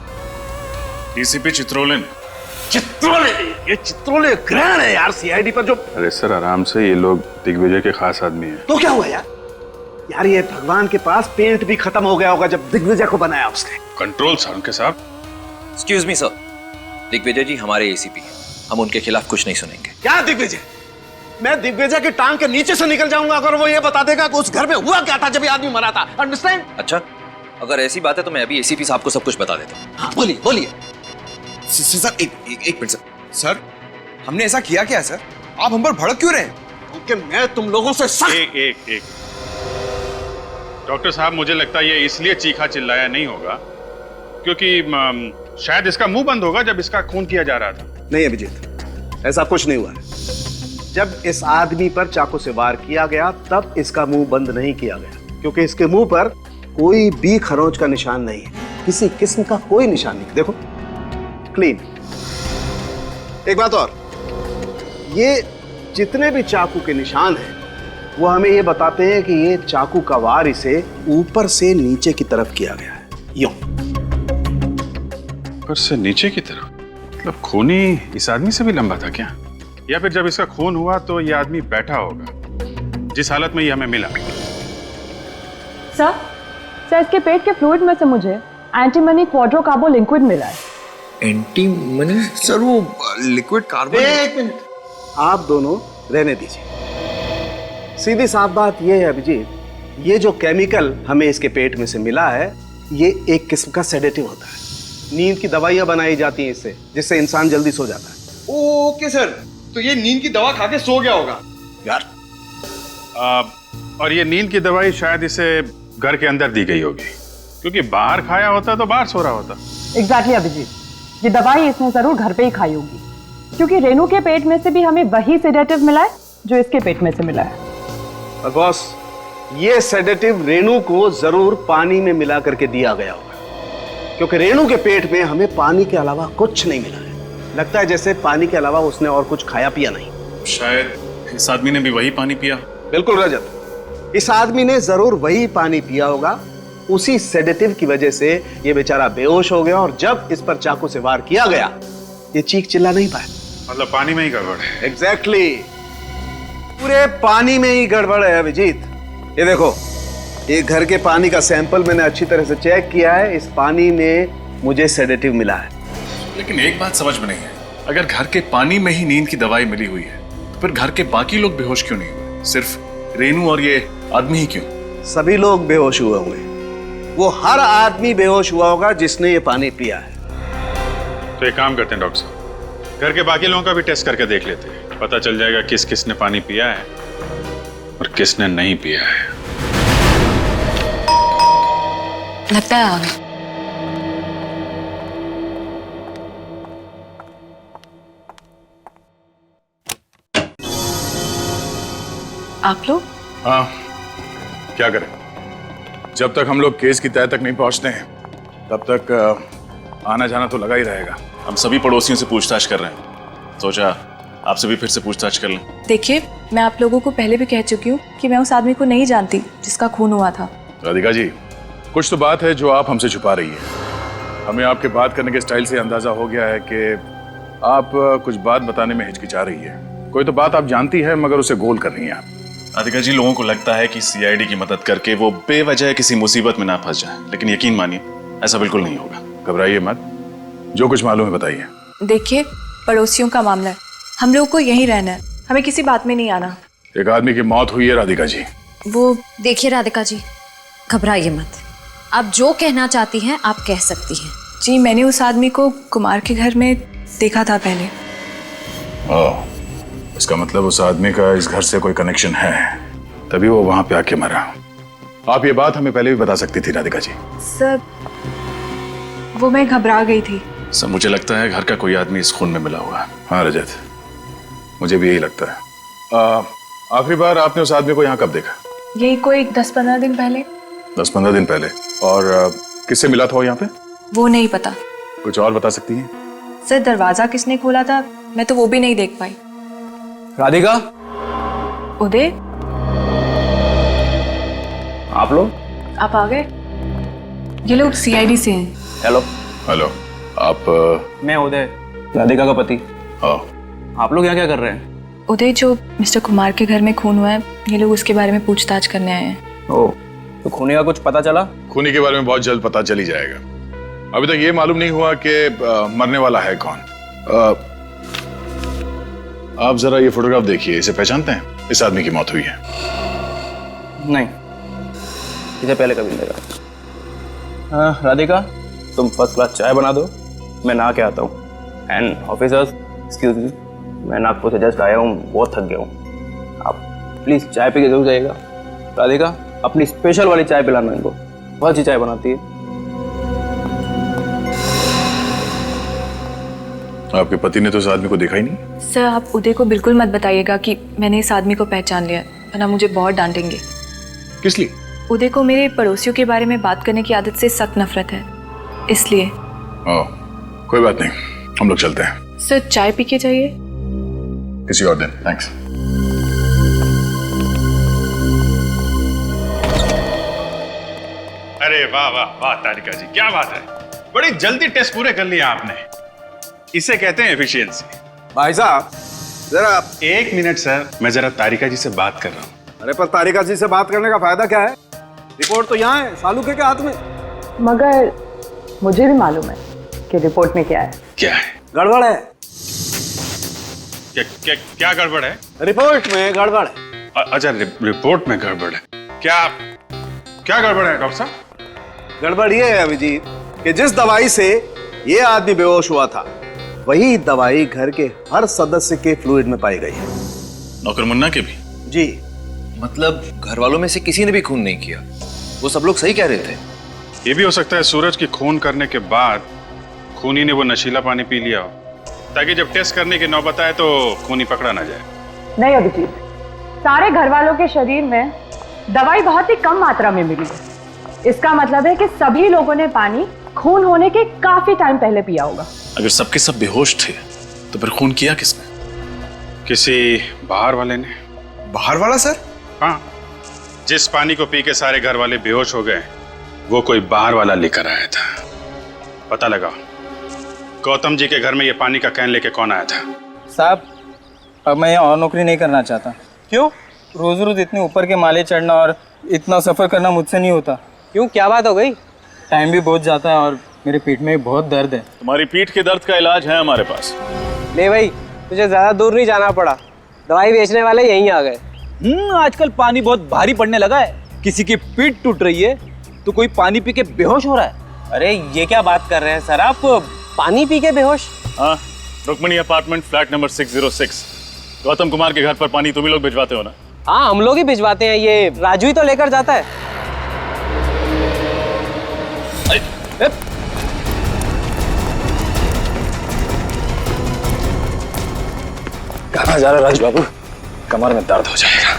डीसीपी चित्रोले ने। चित्रोले? ये चित्रोले ग्रहण है यार सीआईडी पर जो। अरे सर आराम से, ये लोग दिग्विजय के खास आदमी हैं। तो क्या हुआ यार? यार ये भगवान के पास पेंट भी खत्म हो गया होगा जब दिग्विजय को बनाया उसने। कंट्रोल सालुंखे साहब। एक्सक्यूज मी सर, दिग्विजय जी हमारे एसीपी हैं, हम उनके खिलाफ कुछ नहीं सुनेंगे। क्या दिग्विजय? मैं दिग्विजय की टांग के नीचे से निकल जाऊंगा अगर वो ये बता देगा कि उस घर में हुआ क्या था जब ये आदमी मरा था। अंडरस्टैंड? अच्छा, अगर ऐसी बात है तो मैं अभी एसीपी साहब को सब कुछ बता देता हूँ। हाँ, बोलिए बोलिए। सर एक मिनट सर। सर, हमने ऐसा किया क्या सर? आप हम पर भड़क क्यों रहे हैं? क्योंकि मैं तुम लोगों से सख्त। एक डॉक्टर साहब, मुझे लगता है ये इसलिए चीखा चिल्लाया नहीं होगा क्योंकि शायद इसका मुंह बंद होगा जब इसका खून किया जा रहा था। नहीं अभिजीत, ऐसा कुछ नहीं हुआ है। जब इस आदमी पर चाकू से वार किया गया तब इसका मुंह बंद नहीं किया गया, क्योंकि इसके मुंह पर कोई भी खरोंच का निशान नहीं है, किसी किस्म का कोई निशान नहीं। देखो, क्लीन। एक बात और, ये जितने भी चाकू के निशान हैं वो हमें ये बताते हैं कि ये चाकू का वार इसे ऊपर से नीचे की तरफ किया गया है। यूं ऊपर से नीचे की तरफ? मतलब खूनी इस आदमी से भी लंबा था क्या? या फिर जब इसका खून हुआ तो ये आदमी बैठा होगा जिस हालत में ये हमें मिला? सर इसके पेट के फ्लूइड में से मुझे एंटीमनी क्वाड्रोकार्बो लिक्विड मिला है। एंटीमनी? सर वो लिक्विड कार्बन। एक मिनट, आप दोनों रहने दीजिए। सीधी साफ बात यह है अभिजीत, ये जो केमिकल हमें इसके पेट में से मिला है ये एक किस्म का सेडेटिव होता है। नींद की दवाइयां बनाई जाती हैं इससे, जिससे इंसान जल्दी सो जाता है। ओके सर, तो ये नींद की दवा खा के सो गया होगा यार। और ये नींद की दवाई शायद इसे घर के अंदर दी गई होगी, क्योंकि बाहर खाया होता तो बाहर सो रहा होता। एग्जैक्टली अभिजीत, ये दवाई इसने जरूर घर पे ही खाई होगी, क्योंकि रेनू के पेट में से भी हमें वही सेडेटिव मिला है जो इसके पेट में से मिला है। और बॉस, ये सेडेटिव रेनू को जरूर पानी में मिला करके दिया गया होगा, क्योंकि रेनू के पेट में हमें पानी के अलावा कुछ नहीं मिला है। लगता है जैसे पानी के अलावा उसने और कुछ खाया पिया नहीं। शायद इस आदमी ने भी वही पानी पिया। बिल्कुल रजत, इस आदमी ने जरूर वही पानी पिया होगा। उसी सेडेटिव की वजह से ये बेचारा बेहोश हो गया, और जब इस पर चाकू से वार किया गया ये चीख चिल्ला नहीं पाया। मतलब पानी में ही गड़बड़ है। एग्जैक्टली, पूरे पानी में ही गड़बड़ है अभिजीत। ये देखो, ये घर के पानी का सैंपल मैंने अच्छी तरह से चेक किया है, इस पानी में मुझे सेडेटिव मिला है। लेकिन एक बात समझ में नहीं है, अगर घर के पानी में ही नींद की दवाई मिली हुई है तो फिर घर के बाकी लोग बेहोश क्यों नहीं हुए? सिर्फ रेनू और ये आदमी ही क्यों? सभी लोग बेहोश हुए होंगे। वो हर आदमी बेहोश हुआ होगा जिसने ये पानी पिया है। तो एक काम करते हैं डॉक्टर साहब, घर के बाकी लोगों का भी टेस्ट करके देख लेते हैं, पता चल जाएगा किस किसने पानी पिया है और किसने नहीं पिया है। लगता है आ गए। आप लोग? हाँ, क्या करें, जब तक हम लोग केस की तह तक नहीं पहुंचते हैं तब तक आना जाना तो लगा ही रहेगा। हम सभी पड़ोसियों से पूछताछ कर रहे हैं, सोचा आपसे भी फिर से पूछताछ कर लें। देखिए, मैं आप लोगों को पहले भी कह चुकी हूँ कि मैं उस आदमी को नहीं जानती जिसका खून हुआ था। राधिका जी, कुछ तो बात है जो आप हमसे छुपा रही है। हमें आपके बात करने के स्टाइल से अंदाजा हो गया है कि आप कुछ बात बताने में हिचकिचा रही है। कोई तो बात आप जानती है मगर उसे गोल कर रही हैं आप। राधिका जी, लोगों को लगता है कि सीआईडी की मदद करके वो बेवजह किसी मुसीबत में ना फंस जाए, लेकिन यकीन मानिए ऐसा बिल्कुल नहीं होगा। घबराइए मत, जो कुछ मालूम है बताइए। देखिए, पड़ोसियों का मामला है, हम लोग को यहीं रहना है, हमें किसी बात में नहीं आना। एक आदमी की मौत हुई है राधिका जी। वो देखिए राधिका जी, घबराइए मत, आप जो कहना चाहती हैं आप कह सकती हैं। जी, मैंने उस आदमी को कुमार के घर में देखा था पहले। ओह, इसका मतलब उस आदमी का इस घर से कोई कनेक्शन है, तभी वो वहां पे आके मरा। आप ये बात हमें पहले भी बता सकती थी राधिका जी। सर, वो मैं घबरा गई थी। सर, मुझे लगता है घर का कोई आदमी इस खून में मिला हुआ है। हाँ रजत, मुझे भी यही लगता है। आखिरी बार आपने उस आदमी को यहाँ कब देखा? यही कोई 10-15 दिन पहले। 10-15 दिन पहले? और किससे मिला था वो यहाँ पे? वो नहीं पता। कुछ और बता सकती हैं? सर, दरवाजा किसने खोला था मैं तो वो भी नहीं देख पाई। राधिका, उदय, आप लोग? आप आ गए? ये लोग सीआईडी से हैं। हेलो। हेलो, आप? मैं उदय, राधिका का पति। आप लोग यहाँ क्या कर रहे हैं? उदय, जो मिस्टर कुमार के घर में खून हुआ है, ये लोग उसके बारे में पूछताछ करने आए हैं। ओह, तो खूनी का कुछ पता चला? खूनी के बारे में बहुत जल्द पता चल ही जाएगा। अभी तक ये मालूम नहीं हुआ कि मरने वाला है कौन। आप जरा ये फोटोग्राफ देखिए, इसे पहचानते हैं? इस आदमी की मौत हुई है। नहीं, इसे पहले कभी नहीं देखा। राधिका, तुम फर्स्ट क्लास चाय बना दो, मैं नहा के आता हूँ। एंड ऑफिसर्स, एक्सक्यूज मी, मैं नागपुर से जस्ट आया हूँ, बहुत थक गया हूँ। आप प्लीज चाय पी के जरूर जाइएगा। राधिका, अपनी स्पेशल वाली चाय पिलाना इनको, बहुत अच्छी चाय बनाती है। आपके पति ने तो इस आदमी को देखा ही नहीं? सर, आप उदय को बिल्कुल मत बताइएगा कि मैंने इस आदमी को पहचान लिया, वरना मुझे बहुत डांटेंगे। किस लिए? उदय को मेरे पड़ोसियों के बारे में बात करने की आदत से सख्त नफरत है, इसलिए। ओह, कोई बात नहीं, हम लोग चलते हैं। सर, चाय पी के जाइए। किसी और दिन, थैंक्स। अरे वाह वाह वाह तारिका जी, क्या बात है, बड़ी जल्दी टेस्ट पूरे कर लिया आपने। इसे कहते हैं एफिशिएंसी। भाई साहब, जरा एक मिनट सर, मैं जरा तारिका जी से बात कर रहा हूँ। अरे पर तारिका जी से बात करने का फायदा क्या है? रिपोर्ट तो यहाँ है, सालू के हाथ में। मगर मुझे भी मालूम है कि रिपोर्ट में क्या है। क्या है? गड़बड़ है। क्या गड़बड़ है? रिपोर्ट में गड़बड़ है। अच्छा, रिपोर्ट में गड़बड़ है। क्या गड़बड़ है डॉक्टर साहब? गड़बड़ ये है अभिजीत कि जिस दवाई से ये आदमी बेहोश हुआ था, वही दवाई घर के हर सदस्य के फ्लूइड में पाई गई है। नौकर मुन्ना के भी? जी। मतलब घर वालों में से किसी ने भी खून नहीं किया, वो सब लोग सही कह रहे थे। ये भी हो सकता है सूरज की खून करने के बाद खूनी ने वो नशीला पानी पी लिया हो, ताकि जब टेस्ट करने की नौबत आए तो खूनी पकड़ा ना जाए। नहीं अभिजीत, सारे घर वालों के शरीर में दवाई बहुत ही कम मात्रा में मिली है। इसका मतलब है कि सभी लोगों ने पानी खून होने के काफी टाइम पहले पिया होगा। अगर सबके सब बेहोश थे तो फिर खून किया किसने? किसी बाहर वाले ने। बाहर वाला सर? हाँ, जिस पानी को पी के सारे घर वाले बेहोश हो गए, वो कोई बाहर वाला लेकर आया था। पता लगा गौतम जी के घर में ये पानी का कैन लेके कौन आया था? साहब, अब मैं यहाँ और नौकरी नहीं करना चाहता। क्यों? रोज रोज इतने ऊपर के माले चढ़ना और इतना सफर करना मुझसे नहीं होता। क्यों, क्या बात हो गई? टाइम भी बहुत जाता है और मेरे पेट में बहुत दर्द है। तुम्हारी पीठ के दर्द का इलाज है हमारे पास। ले भाई, तुझे ज्यादा दूर नहीं जाना पड़ा, दवाई बेचने वाले यहीं आ गए। आजकल पानी बहुत भारी पड़ने लगा है। किसी की पीठ टूट रही है तो कोई पानी पी के बेहोश हो रहा है। अरे ये क्या बात कर रहे हैं सर आप, पानी पी के बेहोश? हाँ, Rukmini apartment flat number 606, Gautam Kumar के घर पर पानी तुम ही लोग भिजवाते हो ना? हाँ, हम लोग ही भिजवाते हैं, ये राजू ही तो लेकर जाता है। कहाँ जा रहा राज बाबू? कमर में दर्द हो जाएगा।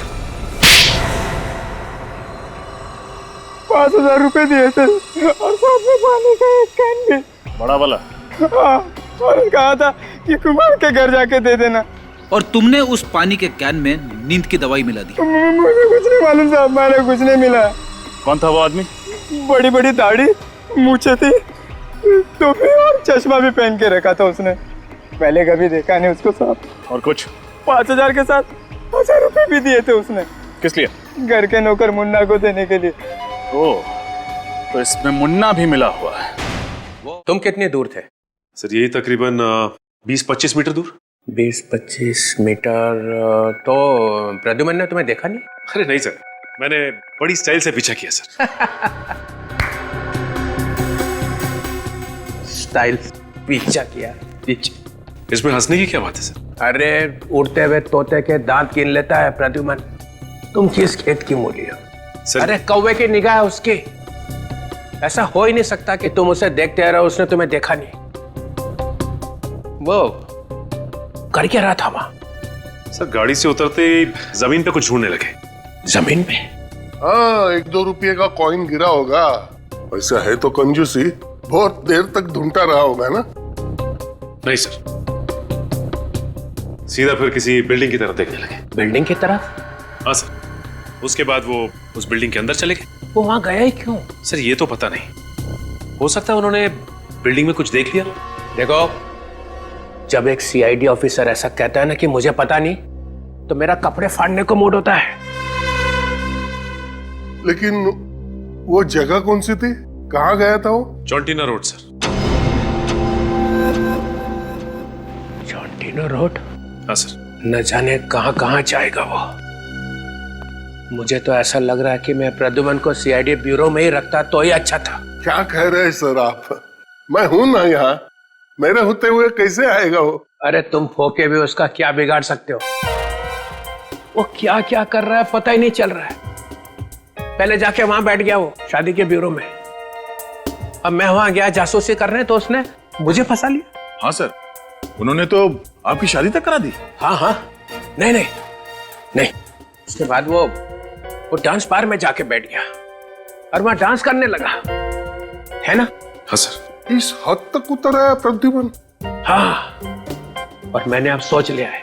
5,000 रुपए दिए थे और साथ में पानी का एक कैन भी। बड़ा वाला? हाँ, और कहा था कि कुमार के घर जाके दे देना। और तुमने उस पानी के कैन में नींद की दवाई मिला दी। मुझे कुछ नहीं मालूम साहब, मैंने कुछ नहीं मिला। कौन था वो आदमी? बड़ी बड़ी दाढ़ी, मूछें थी, टोपी और चश्मा भी पहन के रखा था उसने। पहले कभी देखा नहीं उसको साहब। और कुछ? 5,000 के साथ 1,000 रुपए भी दिए थे उसने। किस लिए? घर के नौकर मुन्ना को देने के लिए। ओह, तो इसमें मुन्ना भी मिला हुआ है। तुम कितने दूर थे? सर यही तकरीबन 20-25 मीटर दूर। 20-25 मीटर। तो प्रद्युमन ने तुम्हें देखा नहीं? अरे नहीं सर, मैंने बड़ी स्टाइल से पीछा किया सर। स्टाइल पीछा किया? पीछे इसमें हंसने की क्या बात है सर? अरे उड़ते हुए तोते के दांत गिन लेता है प्रद्युमन। तुम किस खेत की मूली हो? अरे कौवे की निगाह है उसकी। ऐसा हो ही नहीं सकता कि तुम उसे देखते रहो, उसने तुम्हें देखा नहीं। वो कर क्या रहा था वहां? सर गाड़ी से उतरते ही जमीन पे कुछ ढूंढने लगे। जमीन पे? हाँ, 1-2 रुपये का कॉइन गिरा होगा। वैसा है तो कंजूसी, बहुत देर तक ढूंढता रहा होगा ना? नहीं सर, सीधा फिर किसी बिल्डिंग की तरफ देखने लगे। बिल्डिंग की तरफ? हाँ सर। उसके बाद वो उस बिल्डिंग के अंदर चले गए। वो वहां गया ही क्यों? सर ये तो पता नहीं, हो सकता है उन्होंने बिल्डिंग में कुछ देख लिया। देखो, जब एक सीआईडी ऑफिसर ऐसा कहता है ना कि मुझे पता नहीं, तो मेरा कपड़े फाड़ने को मूड होता है। लेकिन वो जगह कौन सी थी? कहाँ गया था वो? चौंटीना रोड सर। चौंटीना रोड? हाँ सर। न जाने कहाँ कहाँ जाएगा वो। मुझे तो ऐसा लग रहा है कि मैं प्रद्युमन को सीआईडी ब्यूरो में ही रखता तो ही अच्छा था। क्या कह रहे हैं सर आप? मैं हूं ना यहाँ, मेरे होते हुए कैसे आएगा वो? अरे तुम फोके भी उसका क्या बिगाड़ सकते हो? वो क्या क्या कर रहा है पता ही नहीं चल रहा है। पहले जाके वहां बैठ गया वो शादी के ब्यूरो में। अब मैं वहां गया जासूसी करने तो उसने मुझे फंसा लिया। हाँ सर, उन्होंने तो आपकी शादी तक करा दी। हाँ हाँ, नहीं नहीं नहीं। उसके बाद वो डांस बार में जाके बैठ गया और वहां डांस करने लगा, है ना? हाँ सर। इस हद तक उतरा है प्रद्युमन? हाँ, और मैंने अब सोच लिया है,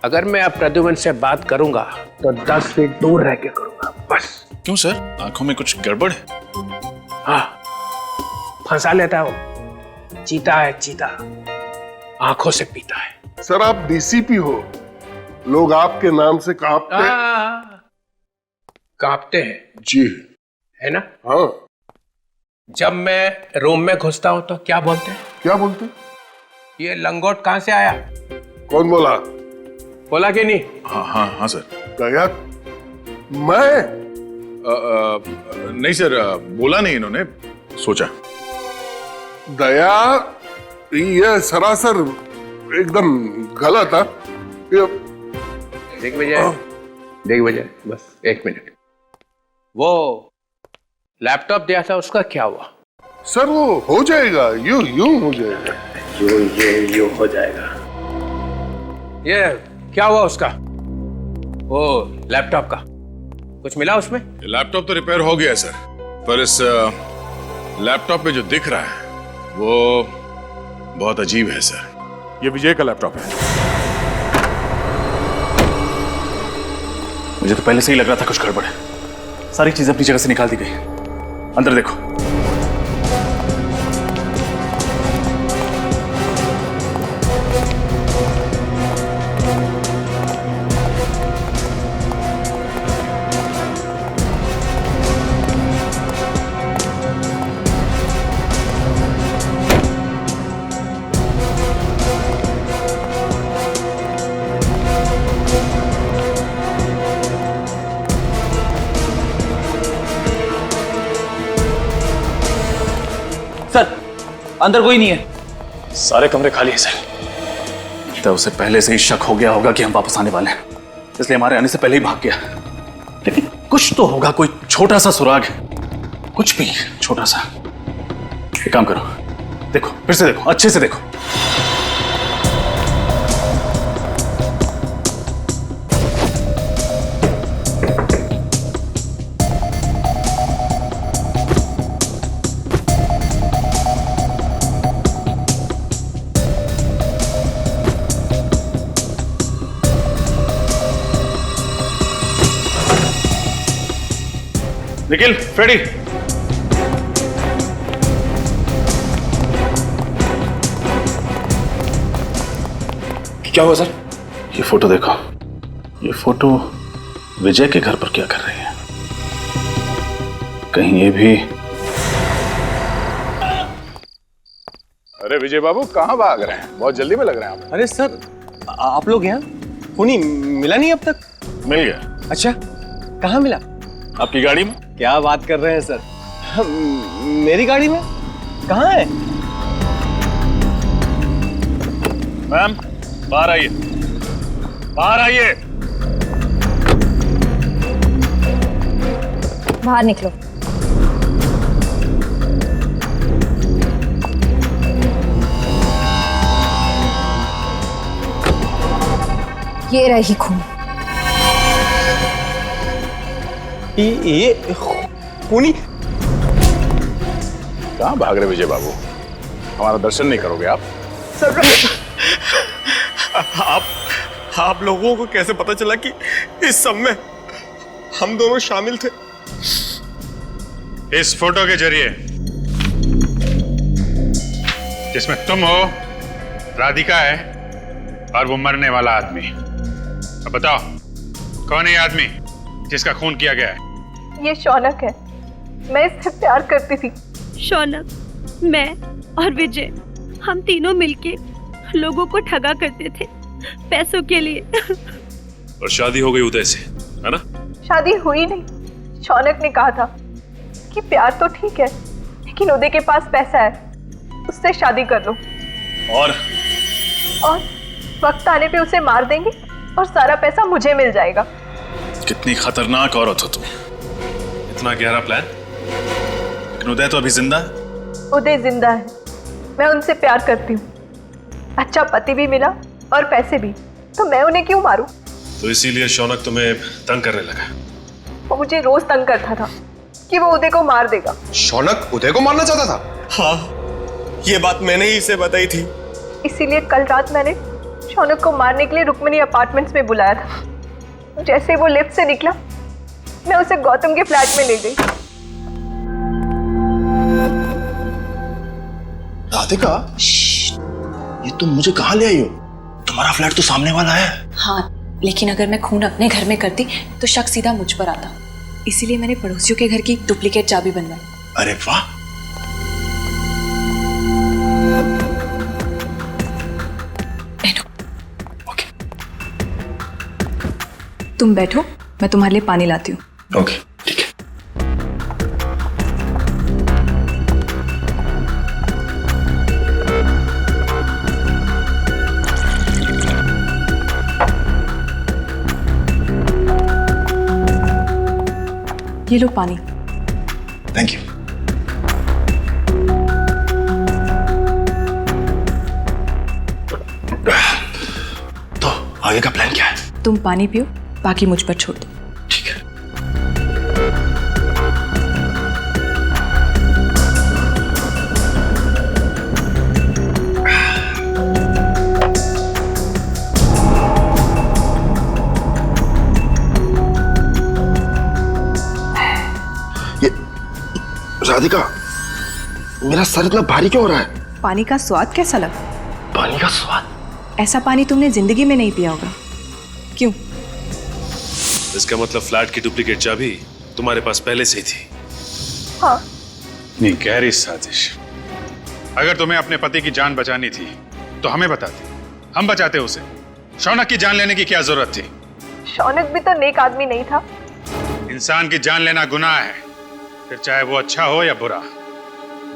अगर मैं अब प्रद्युमन से बात करूंगा तो 10 फीट दूर रह के करूंगा बस। क्यों सर, आंखों में कुछ गड़बड़ है? हाँ, फंसा लेता है वो। चीता है चीता, आंखों से पीता है। सर आप डीसीपी हो, लोग आपके नाम से कांपते हैं जी, है ना? हाँ। जब मैं रूम में घुसता हूं तो क्या बोलते हैं? क्या बोलते? ये लंगोट कहां से आया? कौन बोला? बोला कि नहीं? हाँ हाँ हाँ सर। दया, मैं नहीं सर, बोला नहीं इन्होंने, सोचा। दया, ये सरासर एकदम गलत है। देख विजय, बस 1 मिनट। वो लैपटॉप दिया था, उसका क्या हुआ? सर वो हो जाएगा, यूं हो जाएगा। यूं हो जाएगा। ये क्या हुआ उसका? वो लैपटॉप का कुछ मिला उसमें? लैपटॉप तो रिपेयर हो गया सर, पर इस लैपटॉप पे जो दिख रहा है वो बहुत अजीब है सर। ये विजय का लैपटॉप है। मुझे तो पहले से ही लग रहा था कुछ गड़बड़ है। सारी चीजें अपनी जगह से निकाल दी गई। अंदर देखो। अंदर कोई नहीं है। सारे कमरे खाली हैं सर। तो उसे पहले से ही शक हो गया होगा कि हम वापस आने वाले हैं, इसलिए हमारे आने से पहले ही भाग गया। लेकिन कुछ तो होगा, कोई छोटा सा सुराग, कुछ भी छोटा सा। एक काम करो, देखो, फिर से देखो, अच्छे से देखो। निखिल, फ्रेडी, क्या हुआ सर? ये फोटो देखो, ये फोटो विजय के घर पर क्या कर रही है? कहीं ये भी... अरे विजय बाबू कहाँ भाग रहे हैं? बहुत जल्दी में लग रहे हैं आप। अरे सर, आप लोग यहाँ? खूनी मिला नहीं अब तक? मिल गया। अच्छा, कहाँ मिला? आपकी गाड़ी में। क्या बात कर रहे हैं सर? मेरी गाड़ी में? कहाँ है? मैम बाहर आइए, बाहर आइए। बाहर निकलो। ये रही खून। ये खूनी? कहाँ भाग रहे विजय बाबू? हमारा दर्शन नहीं करोगे आप? सर, आप लोगों को कैसे पता चला कि इस सब में हम दोनों शामिल थे? इस फोटो के जरिए जिसमें तुम हो, राधिका है और वो मरने वाला आदमी। अब बताओ कौन है ये आदमी जिसका खून किया गया है? ये शौनक है। मैं इससे प्यार करती थी। शौनक, मैं और विजय, हम तीनों मिलके लोगों को ठगा करते थे पैसों के लिए। और शादी हो गई उदय से, है ना? शादी हुई नहीं। शौनक ने कहा था कि प्यार तो ठीक है, लेकिन उदय के पास पैसा है, उससे शादी कर लो। और वक्त आने पे उसे मार देंगे और सारा पैसा मुझे मिल जाएगा। कितनी खतरनाक औरत हो तुम। इतना गहरा प्लान। लेकिन उदय तो अभी जिंदा है। उदय जिंदा है, मैं उनसे प्यार करती हूँ। अच्छा पति भी मिला और पैसे भी, तो मैं उन्हें क्यों मारूं? तो इसीलिए शौनक तुम्हें तंग करने लगा? वो मुझे रोज तंग करता था कि वो उदय को मार देगा। शौनक उदय को मारना चाहता था? हाँ, ये बात मैंने ही इसे बताई थी। इसीलिए कल रात मैंने शौनक को मारने के लिए रुक्मिणी अपार्टमेंट्स में बुलाया था। जैसे वो लिफ्ट से निकला, मैं उसे गौतम के फ्लैट में ले गई। राधिका, ये तुम मुझे कहाँ ले आई हो? तुम्हारा फ्लैट तो सामने वाला है। हाँ, लेकिन अगर मैं खून अपने घर में करती तो शक सीधा मुझ पर आता। इसीलिए मैंने पड़ोसियों के घर की डुप्लीकेट चाबी बनवाई। अरे वाह! तुम बैठो, मैं तुम्हारे लिए पानी लाती हूँ। ओके, ठीक है। ये लो पानी। Thank you. तो आगे का प्लान क्या है? तुम पानी पियो, बाकी मुझ पर छोड़ दो। ठीक है। ये राधिका, मेरा सर इतना भारी क्यों हो रहा है? पानी का स्वाद कैसा लगा? पानी का स्वाद? ऐसा पानी तुमने जिंदगी में नहीं पिया होगा। क्यों? इसका मतलब फ्लैट की डुप्लीकेट चाबी तुम्हारे पास पहले से ही थी। हाँ। नहीं, गहरी साजिश। अगर तुम्हें अपने पति की जान बचानी थी तो हमें बताती, हम बचाते उसे। शौनक की जान लेने की क्या जरूरत थी? शौनक भी तो नेक आदमी नहीं था। इंसान की जान लेना गुनाह है, फिर चाहे वो अच्छा हो या बुरा।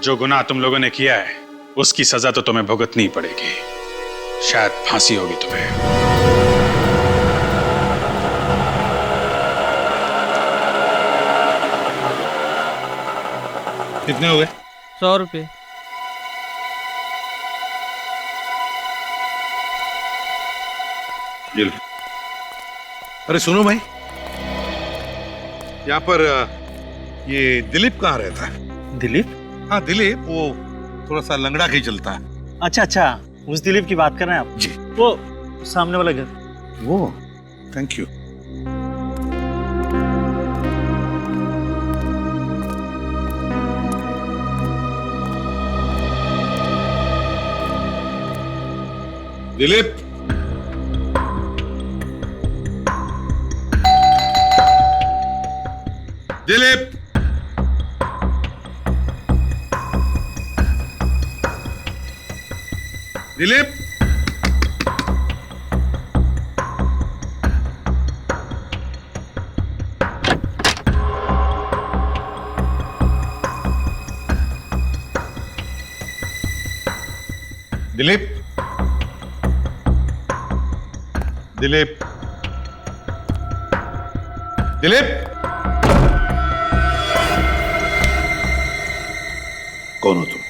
जो गुनाह तुम लोगों ने किया है उसकी सजा तो तुम्हें भुगतनी पड़ेगी। शायद फांसी होगी तुम्हें। कितने हो गए? 100 रुपये। अरे सुनो भाई, यहाँ पर ये दिलीप कहाँ रहता है? दिलीप? हाँ दिलीप, वो थोड़ा सा लंगड़ा के चलता है। अच्छा अच्छा, उस दिलीप की बात कर रहे हैं आप? जी। वो सामने वाला घर। वो, थैंक यू। दिलीप, दिलीप, दिलीप, दिलीप, दिलीप, दिलीप, कौन हो तुम?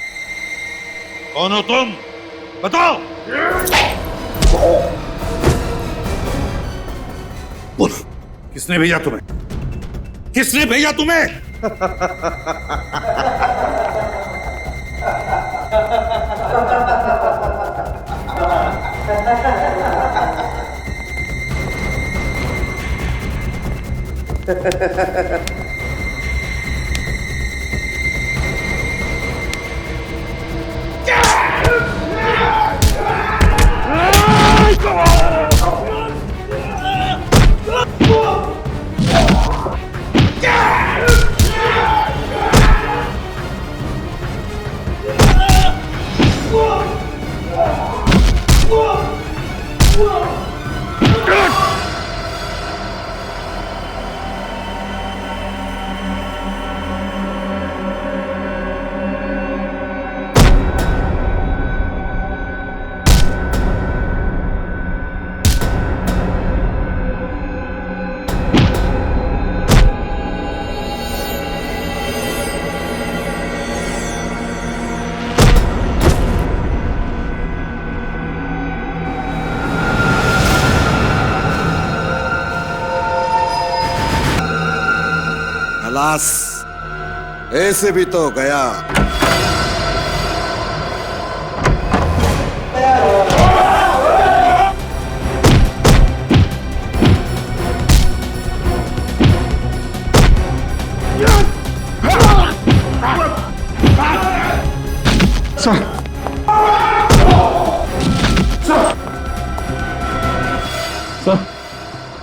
कौन हो तुम? बताओ। बोलो, किसने भेजा तुम्हें? किसने भेजा तुम्हें? खलास, ऐसे भी तो गया।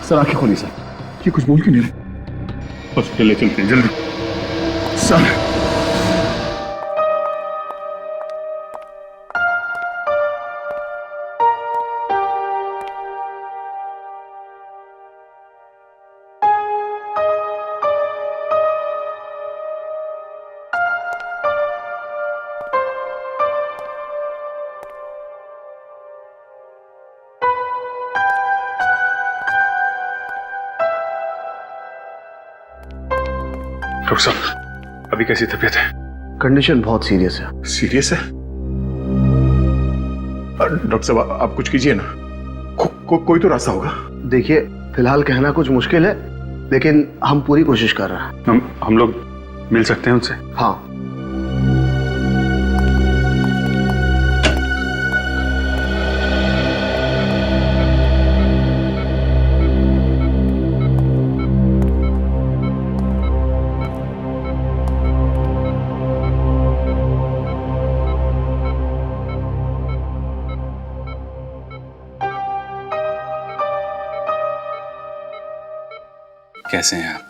सर आंखें खोलिए सर। ये कुछ बोल क्यों नहीं रहे? हॉस्पिटल ले चलते हैं जल्दी सर। डॉक्टर साहब, अभी कैसी तबीयत है? कंडीशन बहुत सीरियस है। सीरियस है? डॉक्टर साहब आप कुछ कीजिए ना। कोई तो रास्ता होगा। देखिए फिलहाल कहना कुछ मुश्किल है, लेकिन हम पूरी कोशिश कर रहे हैं। हम लोग मिल सकते हैं उनसे? हाँ। कैसे हैं आप?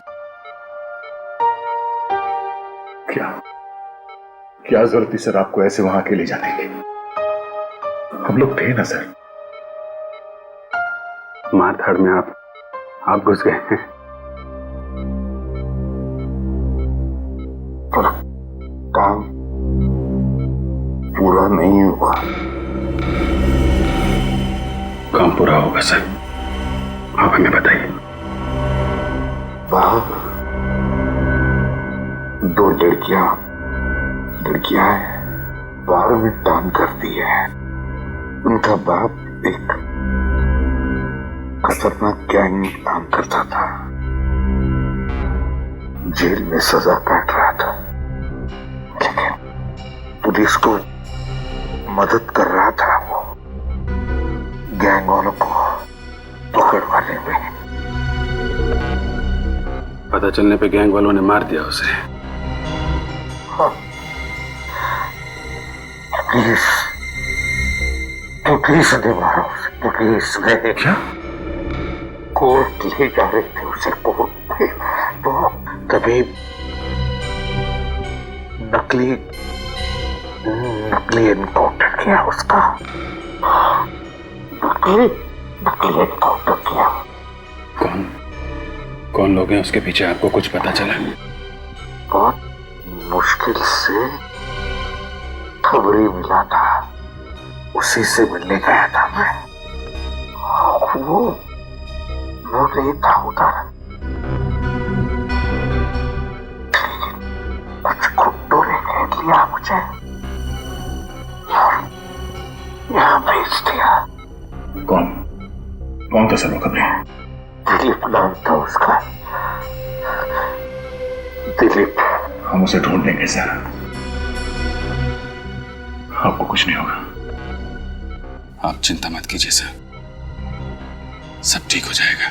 क्या जरूरत थी सर आपको ऐसे वहां अकेले जाने की? हम लोग थे ना सर। मारधाड़ में आप घुस गए हैं। पर काम पूरा नहीं हुआ। काम पूरा होगा सर, आप हमें बताइए। बाप, दो लड़कियां हैं, बाहर में काम करती है। उनका बाप एक खतरनाक गैंग में काम करता था, जेल में सजा काट रहा था, लेकिन पुलिस को मदद कर रहा था वो गैंग वालों को पकड़वाने में। पता चलने पे गैंग वालों ने मार दिया उसे। हाँ। पुलिस ने मारा उसे। पुलिस ने क्या? कोर्ट ले जा रहे थे उसे कोर्ट में, तभी नकली एनकाउंटर किया उसका। नकली एनकाउंटर किया। कौन लोग हैं उसके पीछे, आपको कुछ पता चला? बहुत मुश्किल से खबरी मिला था, उसी से मिलने गया था मैं। वो नहीं था उधर। कुछ गुंडों ने घेर लिया मुझे, यहाँ भेज दिया। कौन था सर वो खबरी? दिलीप नाम था उसका, दिलीप। हम उसे ढूंढ लेंगे सर, आपको कुछ नहीं होगा। आप चिंता मत कीजिए सर, सब ठीक हो जाएगा।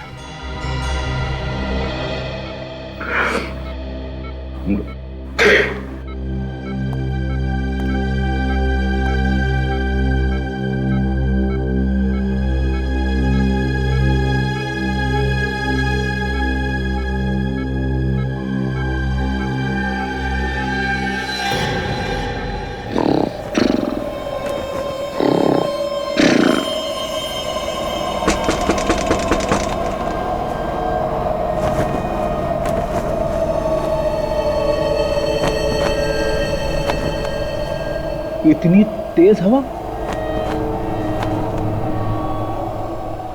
इतनी तेज हवा,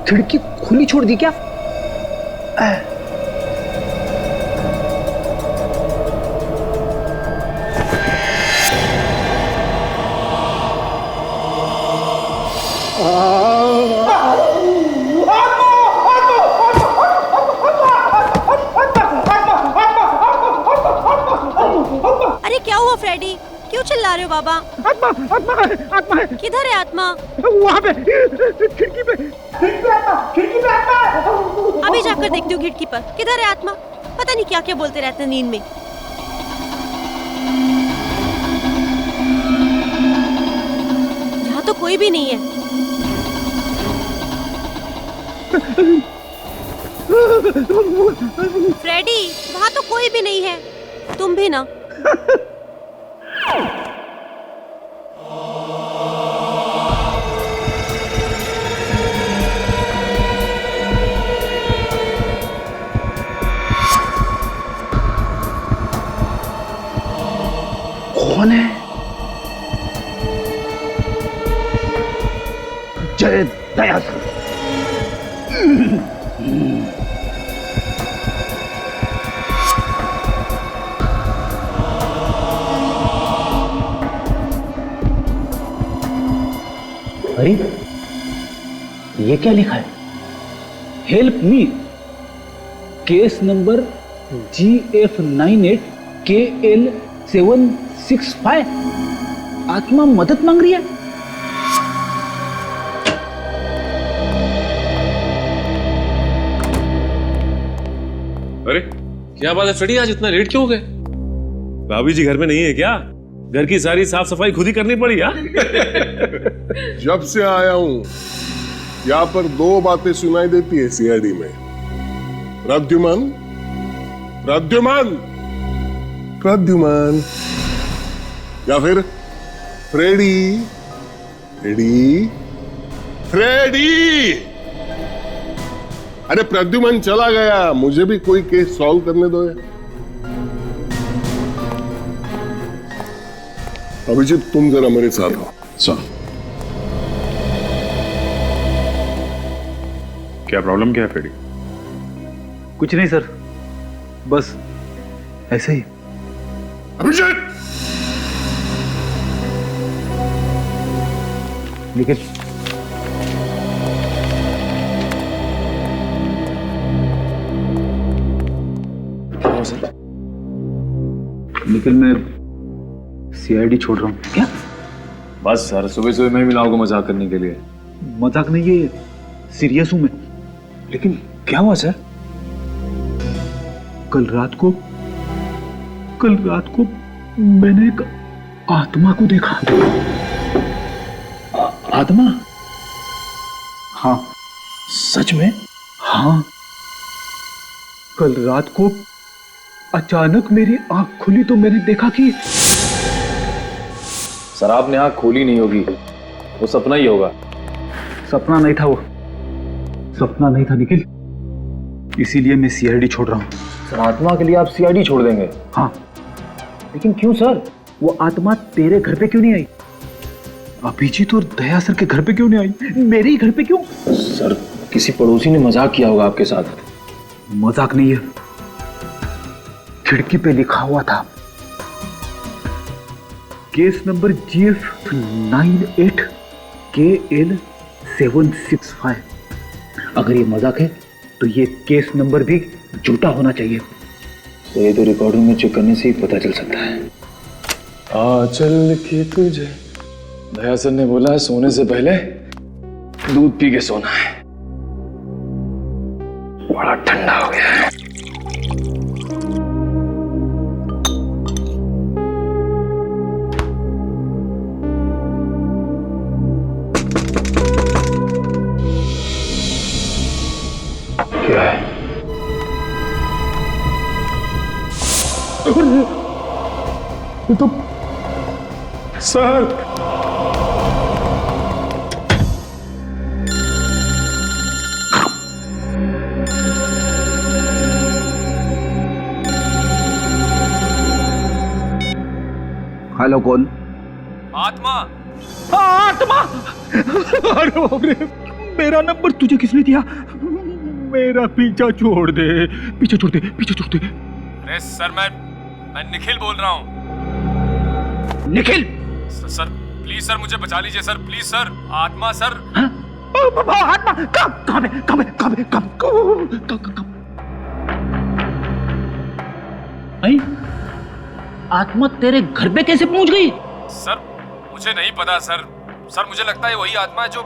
खिड़की खुली छोड़ दी क्या? अरे क्या हुआ फ्रेडी, क्यों चिल्ला रहे हो बाबा? आत्मा आत्मा आत्मा है। किधर है आत्मा? वहाँ पे खिड़की पे आत्मा। अभी जाकर देखती हूँ खिड़की पर, किधर है आत्मा? पता नहीं क्या क्या बोलते रहते हैं नींद में। यहाँ तो कोई भी नहीं है। फ्रेडी, वहाँ तो कोई भी नहीं है, तुम भी ना। कौन है? जय दया। अरे ये क्या लिखा है? Help me, case number GF98KL765। आत्मा मदद मांग रही है। अरे क्या बात है फ्रेडी, आज इतना लेट क्यों हो गए? भाभी जी घर में नहीं है क्या? घर की सारी साफ सफाई खुद ही करनी पड़ी। जब से आया हूं यहाँ पर दो बातें सुनाई देती है सीआईडी में। प्रद्युमन प्रद्युमन प्रद्युमन, या फिर फ्रेडी फ्रेडी फ्रेडी। अरे प्रद्युमन चला गया, मुझे भी कोई केस सॉल्व करने दो यार। अभिजीत तुम जरा मेरे साथ हो। सुन, क्या प्रॉब्लम क्या है फ्रेडी? कुछ नहीं सर, बस ऐसे ही। अभिजीत निखिल, निखिल मैं सीआईडी छोड़ रहा हूँ। क्या? बस सर, सुबह सुबह मैं मिलाऊंगा मजाक करने के लिए। मजाक नहीं, ये सीरियस हूं मैं। लेकिन क्या हुआ सर? कल रात को मैंने एक आत्मा को देखा। आत्मा? हाँ। सच में? हाँ, कल रात को अचानक मेरी आंख खुली तो मैंने देखा कि सर आपने आंख खोली नहीं होगी, वो सपना ही होगा। सपना नहीं था, वो सपना नहीं था निखिल, इसीलिए मैं सीआईडी छोड़ रहा हूँ। सर आत्मा के लिए आप सीआईडी छोड़ देंगे? हाँ। लेकिन क्यों सर? वो आत्मा तेरे घर पे क्यों नहीं आई? अभिजीत और दया सर के घर पे क्यों नहीं आई? मेरे ही घर पे क्यों? सर किसी पड़ोसी ने मजाक किया होगा आपके साथ। मजाक नहीं है, खिड़की पे लिखा हुआ था केस नंबर GF98KL765। अगर ये मजाक है तो ये केस नंबर भी झूठा होना चाहिए। तो ये तो रिकॉर्डिंग में चेक करने से ही पता चल सकता है। चल के तुझे दया सर ने बोला है सोने से पहले दूध पी के सोना है। बड़ा ठंडा हो गया है। क्या है? ये तो सर हेलो कौन? आत्मा। आत्मा। अरे मेरा नंबर तुझे किसने दिया? मेरा पीछा छोड़ दे, पीछे छोड़ दे, पीछे छोड़ दे। अरे सर मैं निखिल बोल रहा हूँ। निखिल? सर प्लीज सर मुझे बचा लीजिए सर, प्लीज सर। आत्मा सर। आत्मा कहाँ पे? आत्मा तेरे घर पे कैसे पहुंच गई? सर मुझे नहीं पता सर। सर मुझे लगता है वही आत्मा है जो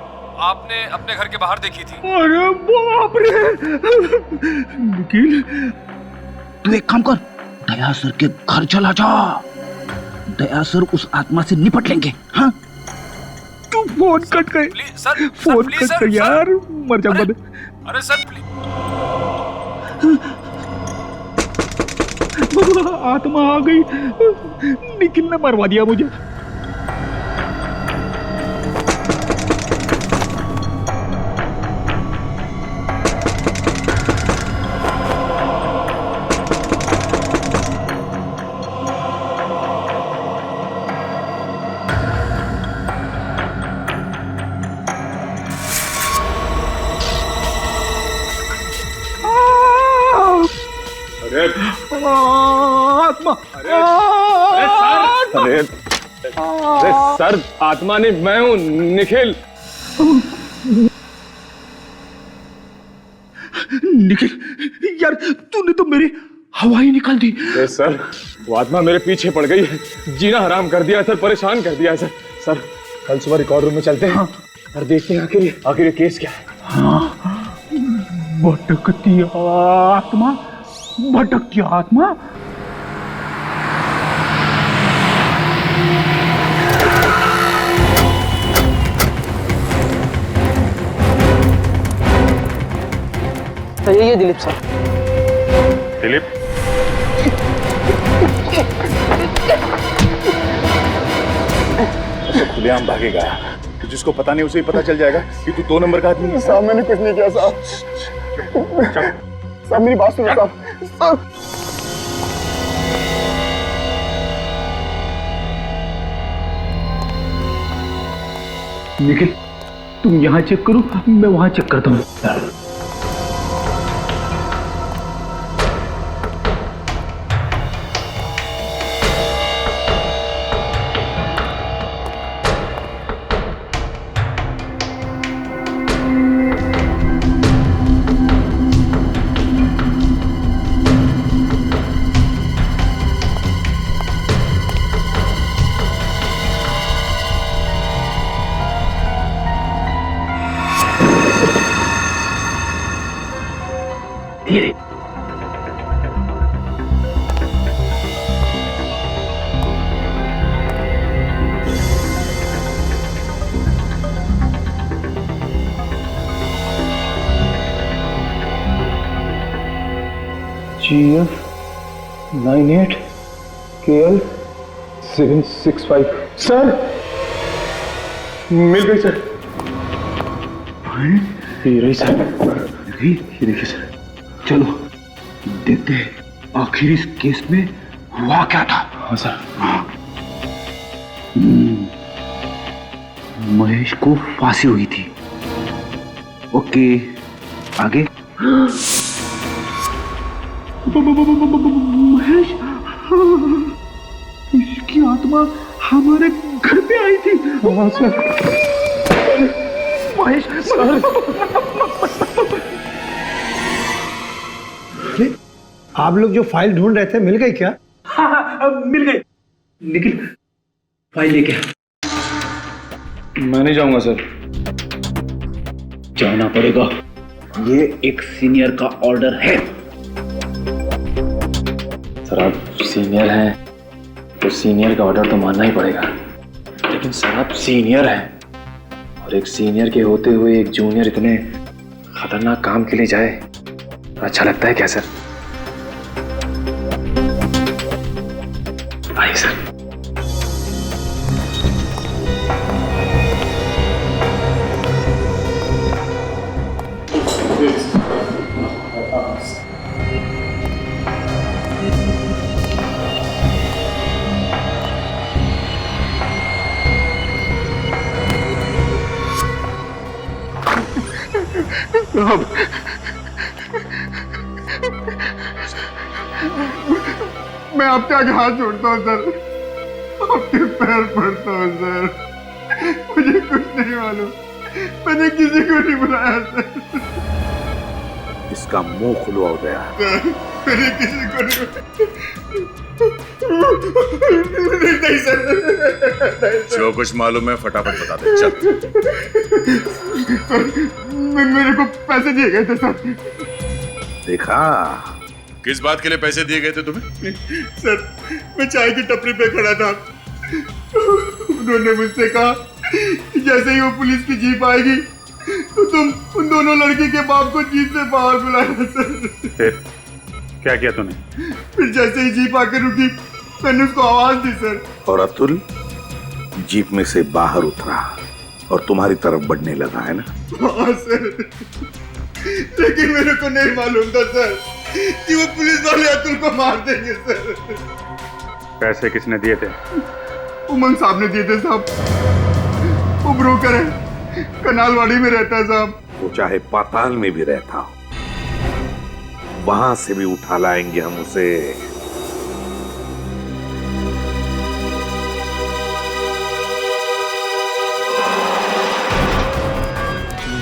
आपने अपने घर के बाहर देखी थी। अरे बाप रे! निखिल तू एक काम कर, दया सर के घर चला जा। दया सर उस आत्मा से निपट लेंगे। हाँ तू फोन कट कर, सर फोन कट कर यार, मर जाऊंगा। अरे सर प्लीज। आत्मा आ गई, निखिल ने मरवा दिया मुझे। आत्मा। अरे सर आत्मा ने, मैं हूं निखिल। निखिल यार तूने तो मेरी हवा ही निकाल दी। सर वो आत्मा मेरे पीछे पड़ गई है, जीना हराम कर दिया है सर, परेशान कर दिया है सर। सर कल सुबह रिकॉर्ड रूम में चलते हैं और देखते हैं आखिर ये केस क्या है। हाँ, भटकती आत्मा, भटकती आत्मा। तो यही है दिलीप सर। दिलीप तो खुलेआम भागेगा, तो जिसको पता नहीं उसे ही पता चल जाएगा कि तू 2 नंबर का आदमी है। साहब मैंने कुछ नहीं किया साहब। साहब मेरी बात सुनो साहब। निखिल तुम यहाँ चेक करो, मैं वहां चेक करता हूँ। धीरे। GF 98 KL 765। सर मिल गई सर। ये रही सर। ये देखिए सर। चलो देखते हैं आखिर इस केस में हुआ क्या था। हाँ सर। महेश को फांसी हुई थी। ओके आगे। महेश, इसकी आत्मा हमारे घर पे आई थी। हाँ सर। महेश सर। आप लोग जो फाइल ढूंढ रहे थे मिल गई क्या? हाँ मिल गई। निखिल फाइल लेके आ। मैं नहीं जाऊंगा सर। जाना पड़ेगा, ये एक सीनियर का ऑर्डर है। सर आप सीनियर हैं तो सीनियर का ऑर्डर तो मानना ही पड़ेगा, लेकिन सर आप सीनियर हैं और एक सीनियर के होते हुए एक जूनियर इतने खतरनाक काम के लिए जाए, अच्छा लगता है क्या सर? आइए सर। मैं आपके आगे हाथ जोड़ता हूँ सर, आपके पैर पड़ता हूँ सर। मुझे कुछ नहीं मालूम, मैंने किसी को नहीं बुलाया सर। इसका मुंह खुलवा हो गया। मैंने किसी को नहीं सर। जो कुछ मालूम है फटाफट बता दे। चल। सर मेरे को पैसे दिए गए थे सर। देखा किस बात के लिए पैसे दिए गए थे तुम्हें? सर मैं चाय की टपरी पे खड़ा था, उन्होंने मुझसे कहा कि जैसे ही वो पुलिस की जीप आएगी तो तुम उन दोनों लड़की के बाप को जीप से बाहर बुलाना सर। फिर क्या किया तूने? फिर जैसे ही जीप आकर रुकी मैंने उसको आवाज दी सर। और अतुल जीप में से बाहर उतरा और तुम्हारी तरफ बढ़ने लगा, है ना? हाँ सर, लेकिन मेरे को नहीं मालूम था सर कि वो पुलिस वाले अतुल को मार देंगे सर। पैसे किसने दिए थे? उमंग साहब ने दिए थे साहब। वो ब्रोकर है, कनालवाड़ी में रहता है साहब। वो चाहे पाताल में भी रहता हो, वहां से भी उठा लाएंगे हम उसे।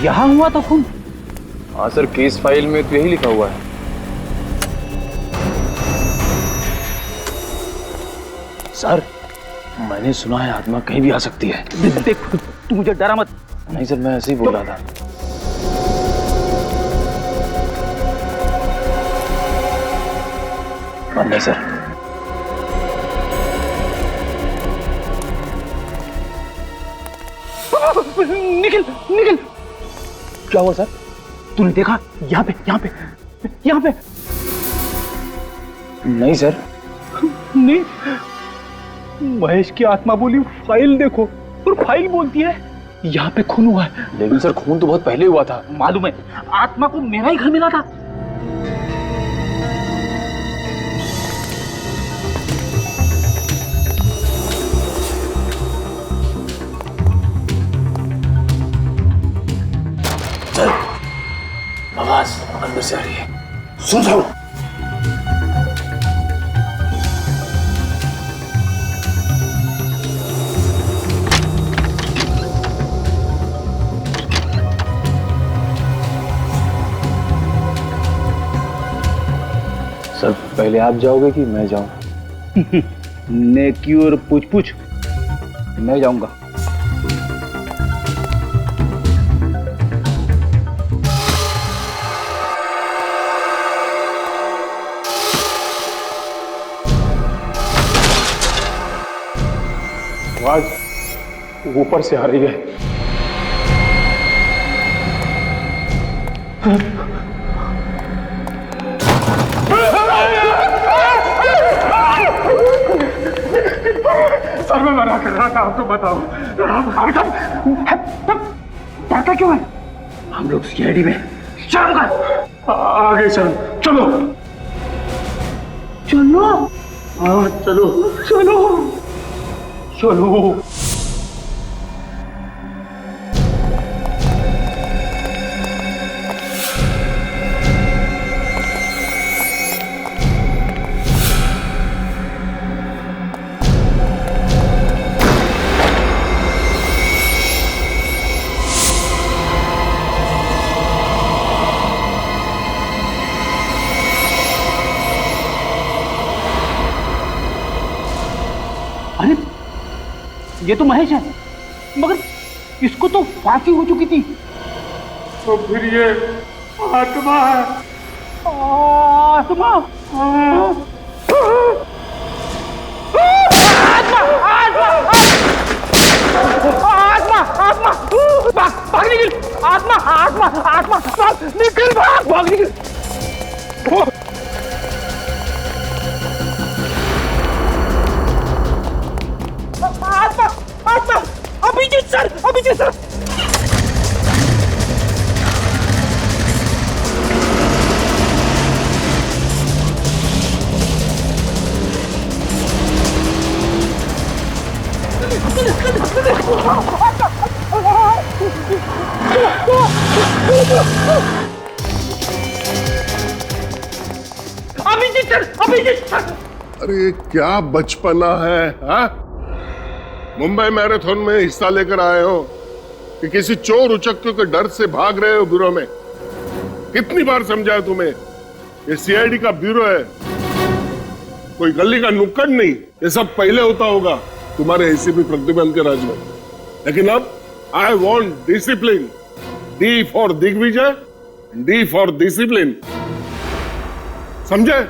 यहाँ हुआ था खून? हाँ सर, केस फाइल में तो यही लिखा हुआ है। सर मैंने सुना है आत्मा कहीं भी आ सकती है। देख तू मुझे डरा मत। नहीं सर, मैं ऐसे ही बोल रहा था। बंद है सर। निखिल निखिल, क्या हुआ सर? तूने देखा? यहाँ पे यहाँ पे यहाँ पे? नहीं सर। नहीं, महेश की आत्मा बोली फाइल देखो, और फाइल बोलती है यहाँ पे खून हुआ है। लेकिन सर खून तो बहुत पहले हुआ था। मालूम है, आत्मा को मेरा ही घर मिला था। सर आवाज अंदर से आ रही है। सुन। सर पहले आप जाओगे कि मैं जाऊं? नेकी और पूछ पूछ, मैं जाऊंगा। आवाज ऊपर से आ रही है। सर मैं मना कर रहा था, आपको बताओ। डरता क्यों है? हम लोग सीआईडी में शर्म कर आगे चलो चलो चलो। हाँ चलो चलो चलो। अरे ये तो महेश है, मगर इसको तो फांसी हो चुकी थी। तो फिर ये आत्मा है। आत्मा आत्मा आत्मा भाग निकल। आत्मा आत्मा आत्मा निकल, भाग निकल। आत्मा आत्मा Abhijeet sir, Abhijeet sir. Abhijeet sir, Abhijeet sir. अरे क्या बचपना है, हाँ? मुंबई मैराथन में हिस्सा लेकर आए हो कि किसी चोर उचक्कों के डर से भाग रहे हो ब्यूरो में? कितनी बार समझाया तुम्हें, ये सीआईडी का ब्यूरो है, कोई गली का नुक्कड़ नहीं। ये सब पहले होता होगा तुम्हारे एसीपी प्रतिबंध के राज में, लेकिन अब I want discipline. D for Digvijay, D for discipline, समझे?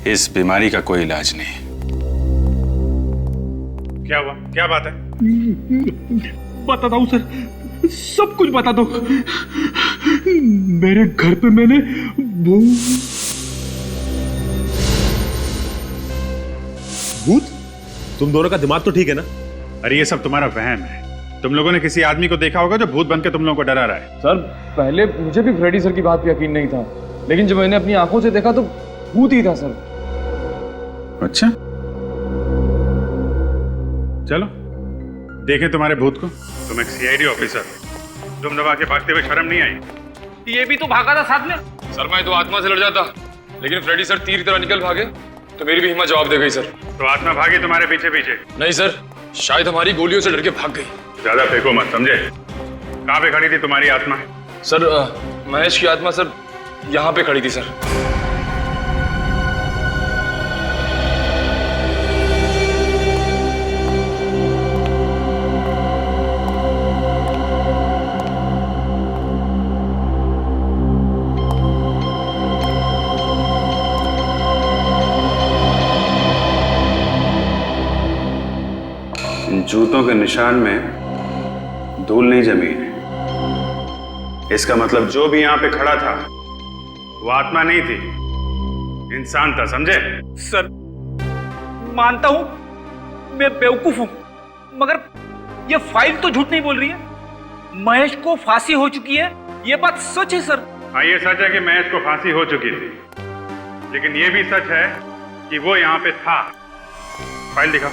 इस बीमारी का कोई इलाज नहीं। क्या हुआ, क्या बात है? बताता हूँ सर, सब कुछ बता दो। मेरे घर पे मैंने भूत? तुम दोनों का दिमाग तो ठीक है ना? अरे ये सब तुम्हारा वहम है। तुम लोगों ने किसी आदमी को देखा होगा जो भूत बनके तुम लोगों को डरा रहा है। सर पहले मुझे भी फ्रेडी सर की बात पे यकीन नहीं था, लेकिन जब मैंने अपनी आंखों से देखा तो भूत ही था सर। अच्छा, चलो देखें तुम्हारे भूत को। तुम एक सीआईडी ऑफिसर, तुम दबा के भागते हुए शर्म नहीं आई? ये भी तो भागा था साथ में। सर मैं तो आत्मा से लड़ जाता, लेकिन फ्रेडी सर तीर की तरह निकल भागे तो मेरी भी हिम्मत जवाब दे गई सर। तो आत्मा भागी तुम्हारे पीछे पीछे? नहीं सर, शायद हमारी गोलियों से डर के भाग गई। ज्यादा फेंको मत, समझे? कहाँ पे खड़ी थी तुम्हारी आत्मा? सर महेश की आत्मा सर यहाँ पे खड़ी थी सर। जूतों के निशान में धूल नहीं जमी है। इसका मतलब जो भी यहां पे खड़ा था वो आत्मा नहीं थी, इंसान था, समझे? सर मानता हूं मैं बेवकूफ हूं, मगर ये फाइल तो झूठ नहीं बोल रही है। महेश को फांसी हो चुकी है, ये बात सच है सर। हाँ ये सच है कि महेश को फांसी हो चुकी थी, लेकिन ये भी सच है कि वो यहां पे था। फाइल दिखा।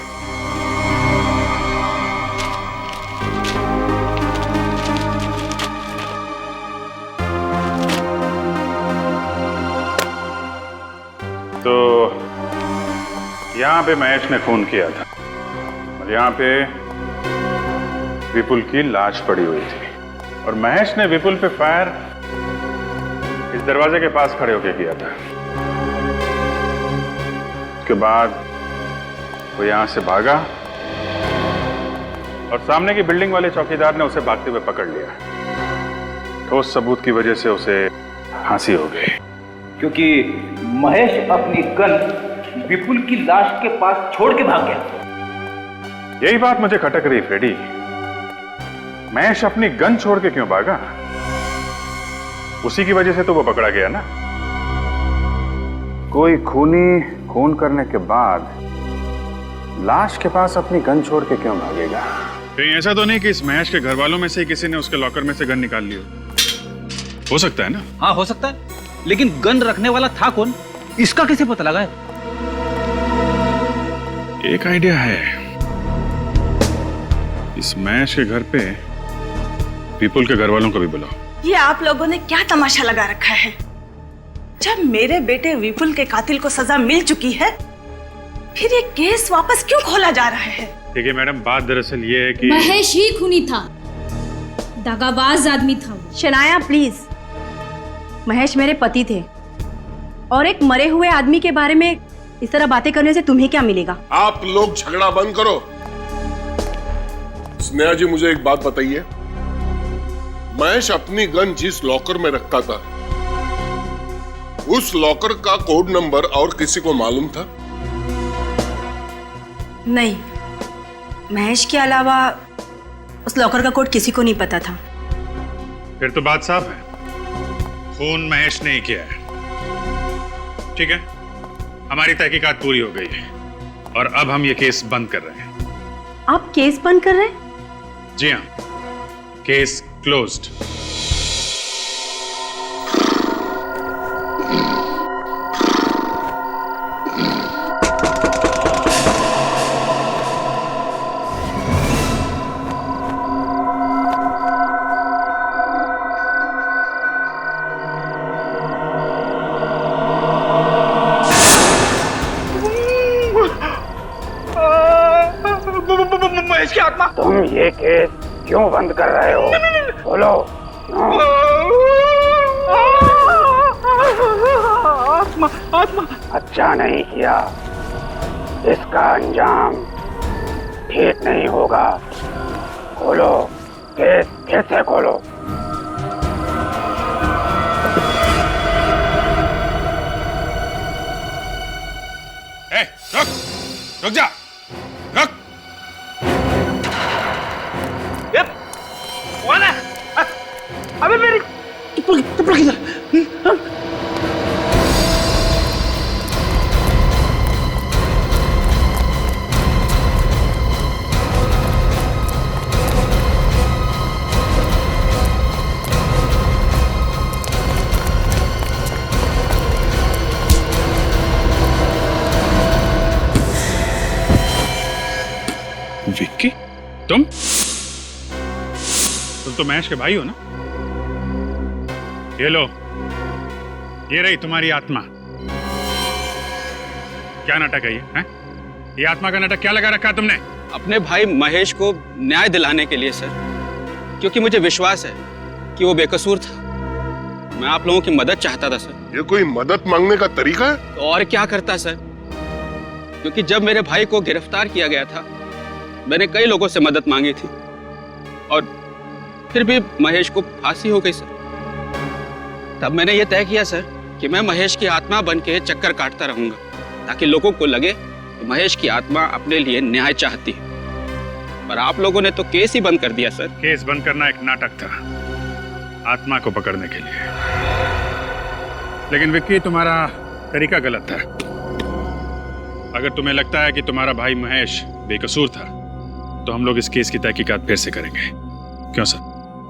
तो यहां पे महेश ने खून किया था और यहां पे विपुल की लाश पड़ी हुई थी, और महेश ने विपुल पे फायर इस दरवाजे के पास खड़े होकर किया था। उसके बाद वो यहां से भागा और सामने की बिल्डिंग वाले चौकीदार ने उसे भागते हुए पकड़ लिया। ठोस सबूत की वजह से उसे फांसी हो गई, क्योंकि महेश अपनी गन विपुल की लाश के पास छोड़ के भाग गया। यही बात मुझे खटक रही फ्रेडी, महेश अपनी गन छोड़ के क्यों भागा? उसी की वजह से तो वो पकड़ा गया ना। कोई खूनी खून करने के बाद लाश के पास अपनी गन छोड़ के क्यों भागेगा? कहीं ऐसा तो नहीं कि इस महेश के घर वालों में से किसी ने उसके लॉकर में से गन निकाल ली हो सकता है ना? हाँ हो सकता है, लेकिन गन रखने वाला था कौन, इसका कैसे पता लगा है? एक आइडिया है। इस महेश के घर पे विपुल के घर वालों को भी बुलाओ। ये आप लोगों ने क्या तमाशा लगा रखा है? जब मेरे बेटे विपुल के कातिल को सजा मिल चुकी है, फिर ये केस वापस क्यों खोला जा रहा है? देखिए मैडम, बात दरअसल ये है कि महेश ही खूनी था, दगाबाज आदमी था। शनाया प्लीज, महेश मेरे पति थे और एक मरे हुए आदमी के बारे में इस तरह बातें करने से तुम्हें क्या मिलेगा? आप लोग झगड़ा बंद करो। स्नेहा जी, मुझे एक बात बताइए, महेश अपनी गन जिस लॉकर में रखता था, उस लॉकर का कोड नंबर और किसी को मालूम था? नहीं, महेश के अलावा उस लॉकर का कोड किसी को नहीं पता था। फिर तो बात साफ है, खून महेश ने ही किया है। ठीक है, हमारी तहकीकात पूरी हो गई है और अब हम ये केस बंद कर रहे हैं। आप केस बंद कर रहे हैं? जी हाँ, केस क्लोज्ड। महेश की आत्मा, तुम ये केस क्यों बंद कर रहे हो? बोलो। आत्मा आत्मा। अच्छा नहीं किया, इसका अंजाम ठीक नहीं होगा। खोलो केस, फिर से खोलो। रुक जा, रुक। कौन है? अबे मेरी चप्पल किधर? विक्की, तुम तो महेश के भाई हो ना? ये लो, ये रही तुम्हारी आत्मा। क्या नाटक है ये? हैं? ये आत्मा का नाटक क्या लगा रखा तुमने? अपने भाई महेश को न्याय दिलाने के लिए सर, क्योंकि मुझे विश्वास है कि वो बेकसूर था। मैं आप लोगों की मदद चाहता था सर। ये कोई मदद मांगने का तरीका है? तो और क्या करता सर, क्योंकि जब मेरे भाई को गिरफ्तार किया गया था, मैंने कई लोगों से मदद मांगी थी और फिर भी महेश को फांसी हो गई सर। तब मैंने ये तय किया सर कि मैं महेश की आत्मा बन के चक्कर काटता रहूंगा, ताकि लोगों को लगे कि महेश की आत्मा अपने लिए न्याय चाहती है। पर आप लोगों ने तो केस ही बंद कर दिया सर। केस बंद करना एक नाटक था, आत्मा को पकड़ने के लिए। लेकिन विक्की, तुम्हारा तरीका गलत था। अगर तुम्हें लगता है कि तुम्हारा भाई महेश बेकसूर था, तो हम लोग इस केस की तहकीकात फिर से करेंगे। क्यों सर?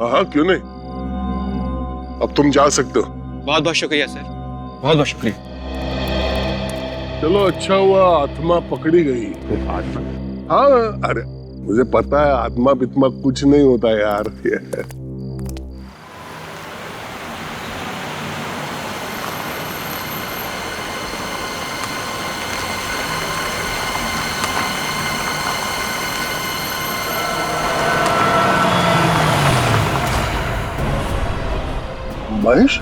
हाँ, क्यों नहीं। अब तुम जा सकते हो। बहुत बहुत शुक्रिया सर, बहुत बहुत शुक्रिया। चलो, अच्छा हुआ आत्मा पकड़ी गई। आत्मा? हाँ, अरे मुझे पता है आत्मा बित्मा कुछ नहीं होता यार। महेश,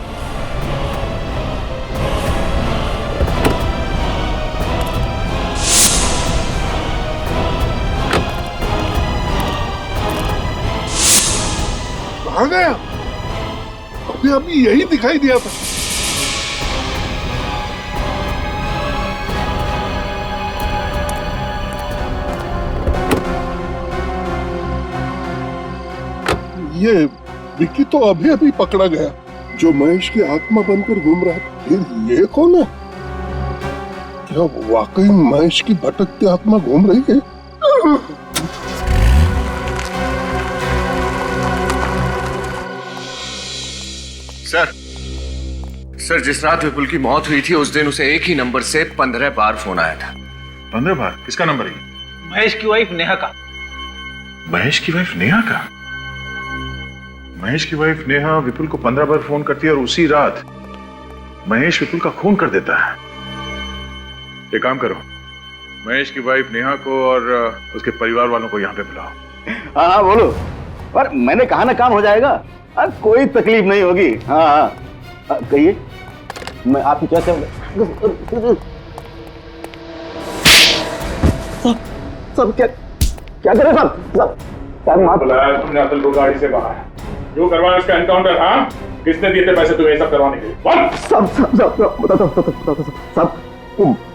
कहाँ गया? अभी अभी यही दिखाई दिया था। ये विक्की तो अभी अभी पकड़ा गया, जो महेश की आत्मा बनकर घूम रहा है। फिर ये कौन है? क्या वाकई महेश की भटकती आत्मा घूम रही है? सर जिस रात विपुल की मौत हुई थी उस दिन उसे एक ही नंबर से 15 बार फोन आया था। 15 बार? किसका नंबर है? महेश की वाइफ नेहा का। महेश की वाइफ नेहा का? महेश की वाइफ नेहा विपुल को 15 बार फोन करती है और उसी रात महेश विपुल का खून कर देता है। एक काम करो, महेश की वाइफ नेहा को और उसके परिवार वालों को यहाँ पे बुलाओ। हाँ बोलो। पर मैंने कहा ना काम हो जाएगा। कोई तकलीफ नहीं होगी। हाँ कहिए, मैं आपकी क्या सब क्या करें सब माफ। बुलाया तुमने अतुल को गाड़ी से बाहर, जो करवाया उसका एनकाउंटर। हाँ, किसने दिए थे पैसे तुम्हें ये सब करवाने के लिए? सब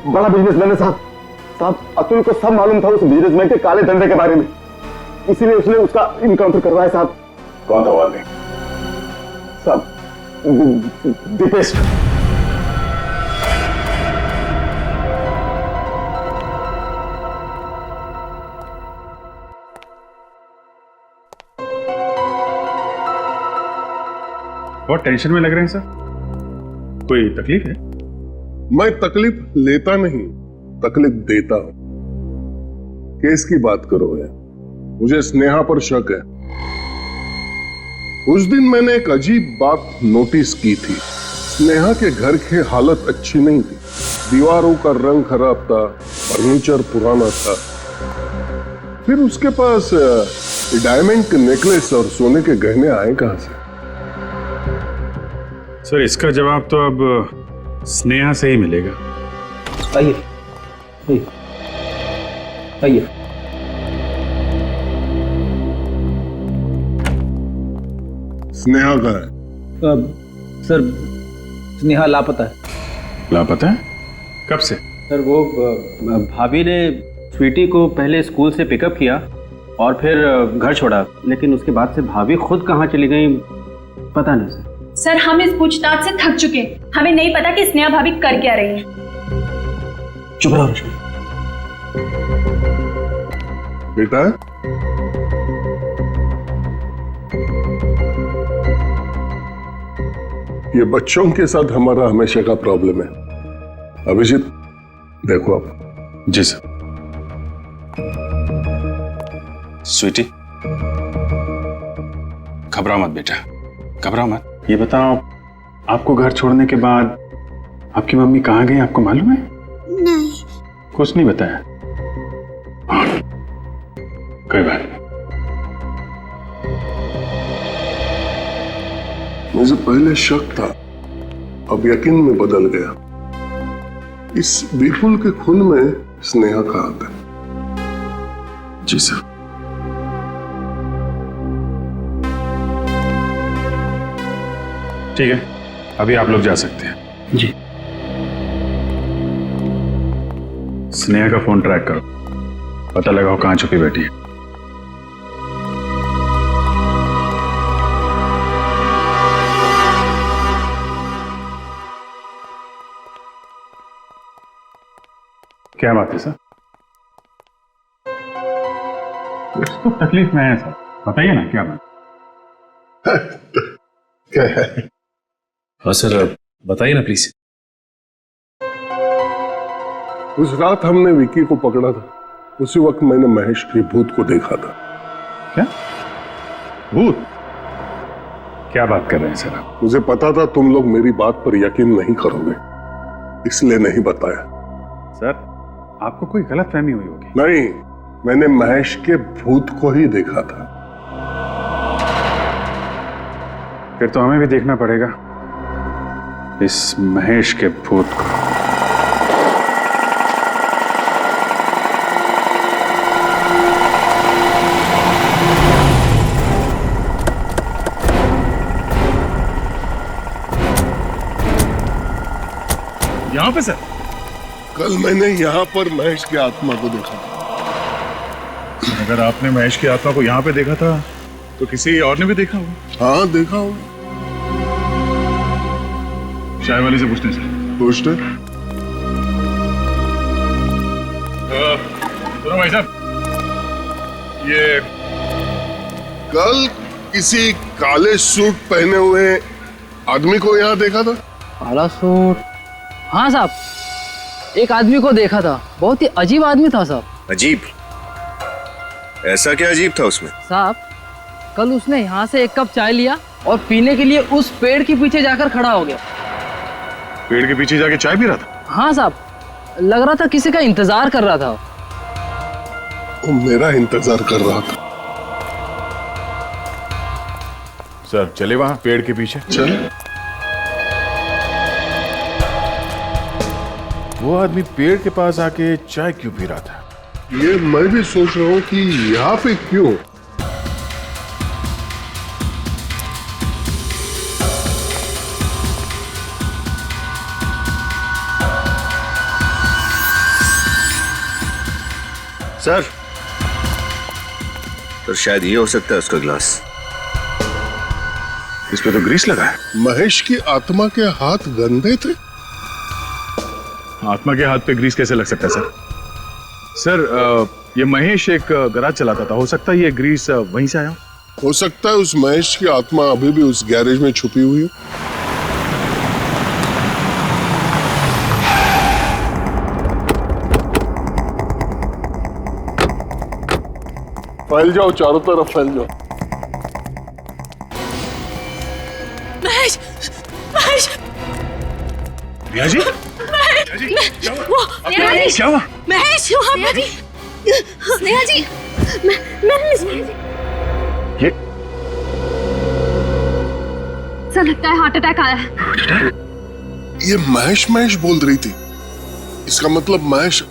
बड़ा बिजनेसमैन है साहब। अतुल को सब मालूम था उस बिजनेसमैन के काले धंधे के बारे में, इसीलिए उसने उसका इनकाउंटर करवाया साहब। कौन था वो आदमी? साहब दीपेश। बहुत टेंशन में लग रहे हैं सर, कोई तकलीफ है? मैं तकलीफ लेता नहीं, तकलीफ देता हूं। केस की बात करो है, मुझे स्नेहा पर शक है। उस दिन मैंने एक अजीब बात नोटिस की थी। स्नेहा के घर की हालत अच्छी नहीं थी, दीवारों का रंग खराब था, फर्नीचर पुराना था। फिर उसके पास डायमंड के नेकलेस और सोने के गहने आए कहां से? सर इसका जवाब तो अब स्नेहा से ही मिलेगा। आइए आइए। स्नेहा का है? सर स्नेहा लापता है। लापता है? कब से? सर वो भाभी ने स्वीटी को पहले स्कूल से पिकअप किया और फिर घर छोड़ा, लेकिन उसके बाद से भाभी खुद कहाँ चली गई पता नहीं सर। सर हम इस पूछताछ से थक चुके, हमें नहीं पता कि स्नेहा भाभी कर क्या रही है। चुप रहो रश्मि। बेटा ये बच्चों के साथ हमारा हमेशा का प्रॉब्लम है। अभिजीत देखो आप। जी सर। स्वीटी घबराओ मत बेटा, घबराओ मत। ये बताओ, आपको घर छोड़ने के बाद आपकी मम्मी कहाँ गई आपको मालूम है? नहीं। कुछ नहीं बताया? कोई बात नहीं। मुझे पहले शक था, अब यकीन में बदल गया। इस विपुल के खून में स्नेहा का हाथ है। जी सर। ठीक है, अभी आप लोग जा सकते हैं। जी। स्नेहा का फोन ट्रैक करो, पता लगाओ कहां छुपी बैठी है। क्या बात है सर? कुछ तो तकलीफ में है सर, बताइए ना क्या बात? क्या है? हाँ सर बताइए ना प्लीज। उस रात हमने विक्की को पकड़ा था, उसी वक्त मैंने महेश के भूत को देखा था। क्या भूत? क्या बात कर रहे हैं सर आप? मुझे पता था तुम लोग मेरी बात पर यकीन नहीं करोगे, इसलिए नहीं बताया। सर आपको कोई गलतफहमी हुई होगी। नहीं, मैंने महेश के भूत को ही देखा था। फिर तो हमें भी देखना पड़ेगा इस महेश के भूत को। यहाँ पे सर? कल मैंने यहाँ पर महेश की आत्मा को देखा। अगर आपने महेश की आत्मा को यहाँ पे देखा था तो किसी और ने भी देखा होगा। हाँ देखा होगा। चाय वाले से पूछते हैं सर। पूछते। सुनो भाई साहब, ये कल किसी काले सूट पहने हुए आदमी को यहाँ देखा था। काला सूट? हाँ साहब, एक आदमी को देखा था, बहुत ही अजीब आदमी था साहब। अजीब? ऐसा क्या अजीब था उसमें? साहब, कल उसने यहाँ से एक कप चाय लिया और पीने के लिए उस पेड़ के पीछे जाकर खड़ा हो गया। पेड़ के पीछे जाके चाय पी रहा था? हाँ साहब, लग रहा था किसी का इंतजार कर रहा था। वो मेरा इंतजार कर रहा था। सर चले वहां पेड़ के पीछे। चल। वो आदमी पेड़ के पास आके चाय क्यों पी रहा था? ये मैं भी सोच रहा हूँ कि यहाँ पे क्यों। सर, तो शायद ये हो सकता है उसका ग्लास। इस पे तो ग्रीस लगा है। महेश की आत्मा के हाथ गंदे थे। आत्मा के हाथ पे ग्रीस कैसे लग सकता है सर? सर, ये महेश एक गैराज चलाता था, हो सकता है ये ग्रीस वहीं से आया हो सकता है उस महेश की आत्मा अभी भी उस गैरेज में छुपी हुई है। फैल जाओ, चारों तरफ फैल जाओ। महेश, महेश, रिया जी, क्या हुआ? महेश, स्नेहा जी, महेश, ये सर लगता है हार्ट अटैक आया है। ये महेश महेश बोल रही थी, इसका मतलब महेश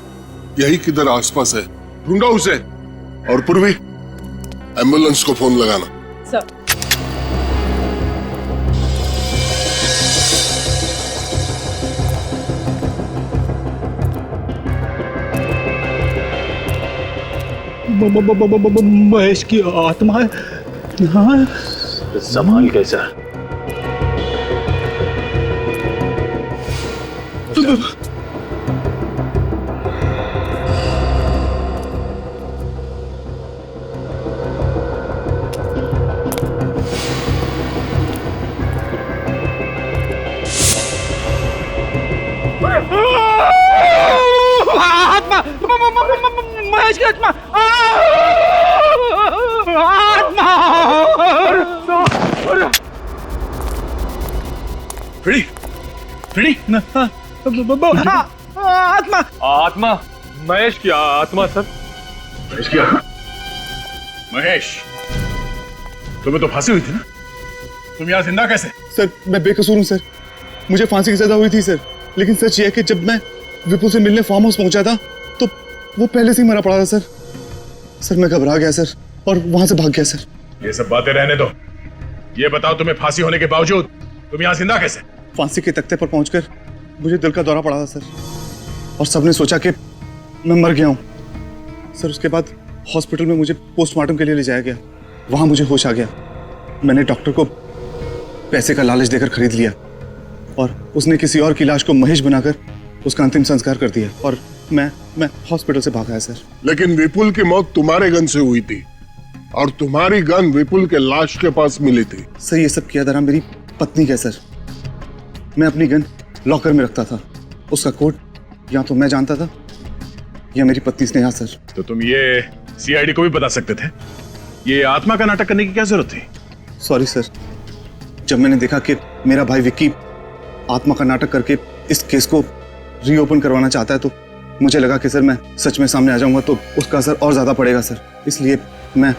यही किधर आसपास है। ढूंढो उसे। और पूर्वी, एम्बुलेंस को फोन लगाना। सर। महेश की आत्मा है। हाँ। संभाल कैसा? आत्मा, महेश की आत्मा, आत्मा। फ्रेडी, फ्रेडी, आत्मा, आत्मा, महेश की आत्मा सर। महेश की आत्मा? महेश, तुम्हें तो फांसी हुई थी ना? तुम यहाँ जिंदा कैसे? सर मैं बेकसूर हूँ सर, मुझे फांसी की सजा हुई थी सर, लेकिन सच यह है कि जब मैं विपुल से मिलने फार्म हाउस पहुंचा था तो वो पहले से ही मरा पड़ा था सर। सर मैं घबरा गया सर और वहां से भाग गया सर। ये सब बातें रहने दो, ये बताओ तुम्हें फांसी होने के बावजूद तुम यहाँ जिंदा कैसे? फांसी के तख्ते पर पहुंचकर मुझे दिल का दौरा पड़ा था सर, और सबने सोचा कि मैं मर गया हूँ सर। उसके बाद हॉस्पिटल में मुझे पोस्टमार्टम के लिए ले जाया गया, वहां मुझे होश आ गया। मैंने डॉक्टर को पैसे का लालच देकर खरीद लिया और उसने किसी और की लाश को महेश बनाकर उसका अंतिम संस्कार कर दिया और मैं हॉस्पिटल से भाग आया सर। लेकिन विपुल की मौत तुम्हारे गन से हुई थी और तुम्हारी गन विपुल के लाश के पास मिली थी। सर ये सब किया धरा मेरी पत्नी का सर। मैं अपनी गन लॉकर में रखता था, उसका कोड या तो मैं जानता था या मेरी पत्नी स्नेहा सर। तो तुम ये सीआईडी को भी बता सकते थे, ये आत्मा का नाटक करने की क्या जरूरत थी? सॉरी सर, जब मैंने देखा कि मेरा भाई विक्की आत्मा का नाटक करके इस केस को रीओपन करवाना चाहता है तो मुझे लगा कि सर मैं सच में सामने आ जाऊंगा तो उसका असर और ज्यादा पड़ेगा सर, इसलिए मैं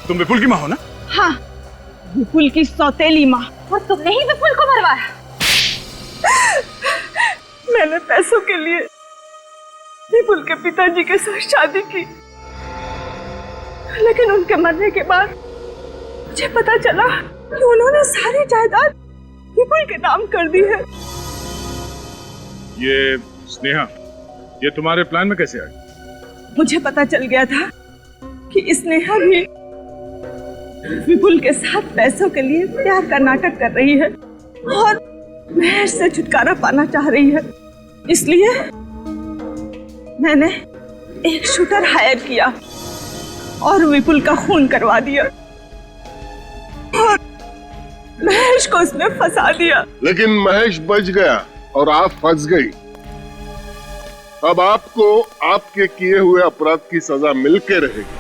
तुम विपुल की माँ हो ना? हाँ, विपुल की सौतेली माँ। और तुमने ही विपुल को मरवाया? मैंने पैसों के लिए विपुल के पिताजी के साथ शादी की, लेकिन उनके मरने के बाद मुझे पता चला कि उन्होंने सारी जायदाद विपुल के नाम कर दी है। ये स्नेहा, ये तुम्हारे प्लान में कैसे आई? मुझे पता चल गया था कि स्नेहा भी विपुल के साथ पैसों के लिए प्यार का नाटक कर रही है और महेश से छुटकारा पाना चाह रही है। इसलिए मैंने एक शूटर हायर किया और विपुल का खून करवा दिया और महेश को उसमें फंसा दिया। लेकिन महेश बच गया और आप फंस गई। अब आपको आपके किए हुए अपराध की सजा मिलके रहेगी।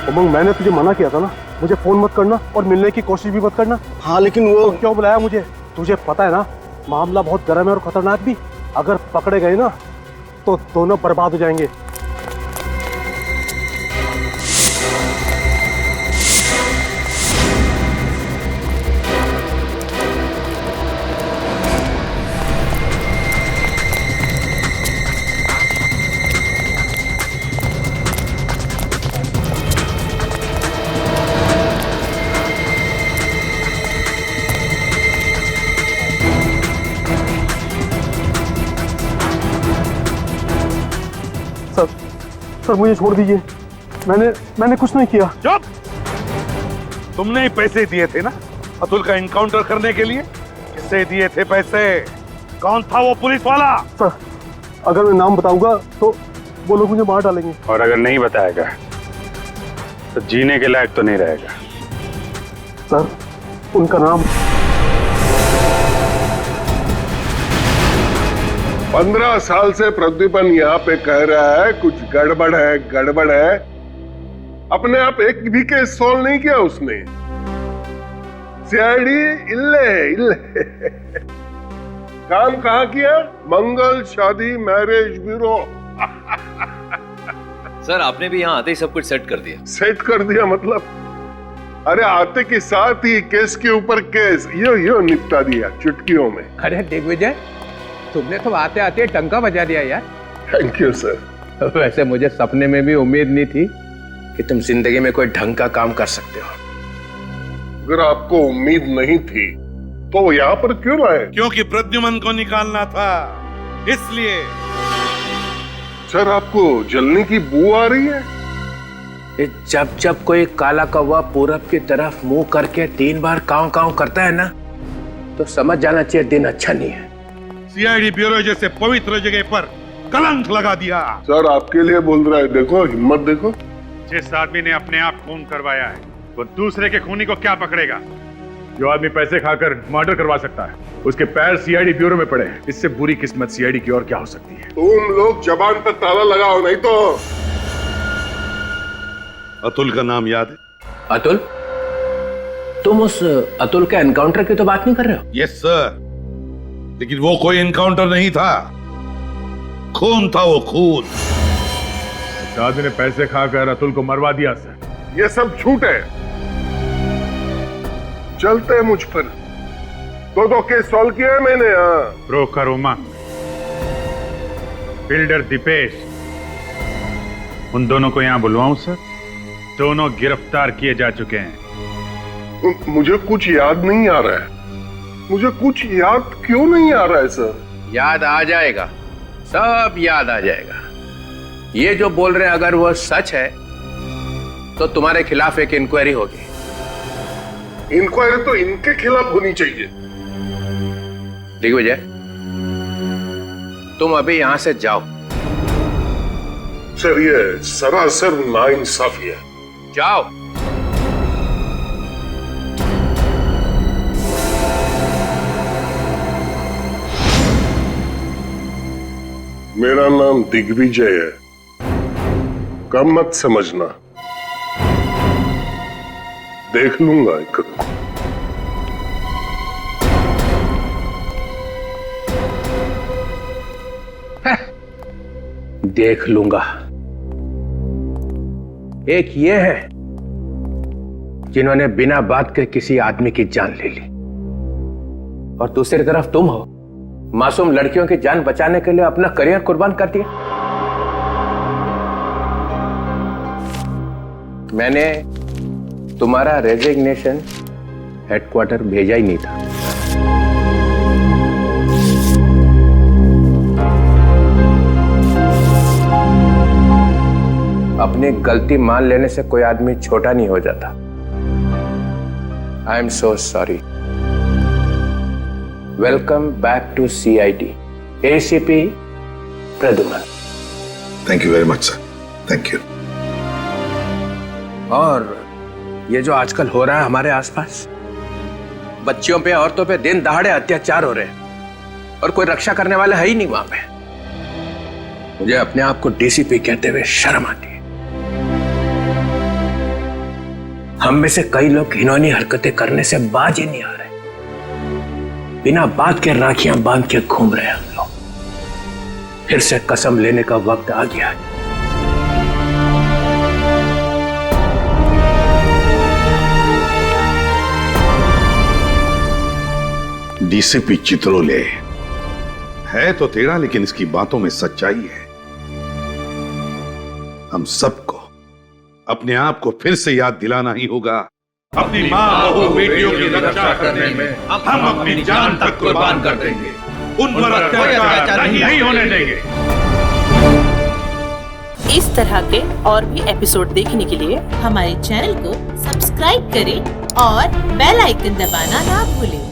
उमंग, मैंने तुझे मना किया था ना, मुझे फोन मत करना और मिलने की कोशिश भी मत करना। हाँ लेकिन वो तो क्यों बुलाया मुझे? तुझे पता है ना मामला बहुत गर्म है और खतरनाक भी। अगर पकड़े गए ना तो दोनों बर्बाद हो जाएंगे। सर मुझे छोड़ दीजिए, मैंने कुछ नहीं किया। चुप! तुमने ही पैसे दिए थे ना अतुल का इनकाउंटर करने के लिए? किससे दिए थे पैसे? कौन था वो पुलिस वाला? सर अगर मैं नाम बताऊंगा तो वो लोग मुझे मार डालेंगे। और अगर नहीं बताएगा तो जीने के लायक तो नहीं रहेगा। सर उनका नाम 15 साल से प्रद्युमन यहाँ पे कह रहा है कुछ गड़बड़ है, गड़बड़ है। अपने आप एक भी केस सॉल्व नहीं किया उसने। सीआईडी इल्ले काम कहाँ किया? मंगल शादी मैरिज ब्यूरो। सर आपने भी यहाँ आते ही सब कुछ सेट कर दिया। सेट कर दिया मतलब? अरे आते के साथ ही केस के ऊपर केस यो निपटा दिया चुटकियों में। अरे दिग्विजय, तुमने तो आते आते टंका बजा दिया यार। Thank you sir. वैसे मुझे सपने में भी उम्मीद नहीं थी कि तुम जिंदगी में कोई ढंग का काम कर सकते हो। अगर आपको उम्मीद नहीं थी तो वो यहाँ पर क्यों लाए? क्योंकि प्रद्युमन को निकालना था, इसलिए। सर आपको जलने की बू आ रही है? जब जब कोई काला कौवा पूरब की तरफ मुंह करके 3 बार काव काव करता है ना, तो समझ जाना चाहिए दिन अच्छा नहीं है। सीआईडी ब्यूरो जैसे पवित्र जगह पर कलंक लगा दिया। सर आपके लिए बोल रहा है, देखो हिम्मत देखो। जिस आदमी ने अपने आप खून करवाया है वो दूसरे के खूनी को क्या पकड़ेगा? जो आदमी पैसे खाकर मर्डर करवा सकता है उसके पैर सीआईडी ब्यूरो में पड़े हैं। इससे बुरी किस्मत सीआईडी की और क्या हो सकती है? तुम लोग जबान पर ताला लगाओ, नहीं तो। अतुल का नाम याद है? अतुल? तुम उस अतुल के एनकाउंटर की तो बात नहीं कर रहे हो? यस सर, लेकिन वो कोई एनकाउंटर नहीं था, खून था वो खून। इस आदमी ने पैसे खाकर अतुल को मरवा दिया सर। ये सब झूठ है। चलते हैं मुझ पर। 2 केस सॉल्व किया है मैंने। ब्रोकर उमंग, बिल्डर दीपेश, उन दोनों को यहाँ बुलवाऊं सर? दोनों गिरफ्तार किए जा चुके हैं। मुझे कुछ याद नहीं आ रहा है। मुझे कुछ याद क्यों नहीं आ रहा है सर? याद आ जाएगा, सब याद आ जाएगा। ये जो बोल रहे हैं अगर वो सच है तो तुम्हारे खिलाफ एक इंक्वायरी होगी। इंक्वायरी तो इनके खिलाफ होनी चाहिए। दिग्विजय, तुम अभी यहां से जाओ। सर ये सरासर नाइंसाफी है। जाओ। मेरा नाम दिग्विजय है, कम मत समझना। देख लूंगा एक। देख लूंगा। एक ये है जिन्होंने बिना बात के किसी आदमी की जान ले ली, और दूसरी तरफ तुम हो, मासूम लड़कियों की जान बचाने के लिए अपना करियर कुर्बान कर दिया। मैंने तुम्हारा रेजिग्नेशन हेडक्वार्टर भेजा ही नहीं था। अपनी गलती मान लेने से कोई आदमी छोटा नहीं हो जाता। I am so sorry. Welcome back to CID, ACP Pradyuman. Thank you very much sir, thank you. और ये जो आजकल हो रहा है हमारे आसपास, बच्चियों पे, औरतों पे दिन दहाड़े अत्याचार हो रहे हैं और कोई रक्षा करने वाला है ही नहीं वहां पे। मुझे अपने आप को DCP कहते हुए शर्म आती है। हम में से कई लोग घिनौनी हरकतें करने से बाज ही नहीं आ रहे, बिना बात के राखियां बांध के घूम रहे हैं हम लोग। फिर से कसम लेने का वक्त आ गया है। DCP चित्रोले है तो तेरा, लेकिन इसकी बातों में सच्चाई है। हम सबको अपने आप को फिर से याद दिलाना ही होगा, अपनी माँ बहू बेटियों की रक्षा करने में हम अपनी जान तक कुर्बान कर देंगे। उन पर अत्याचार नहीं होने देंगे। इस तरह के और भी एपिसोड देखने के लिए हमारे चैनल को सब्सक्राइब करें और बेल आइकन दबाना ना भूलें।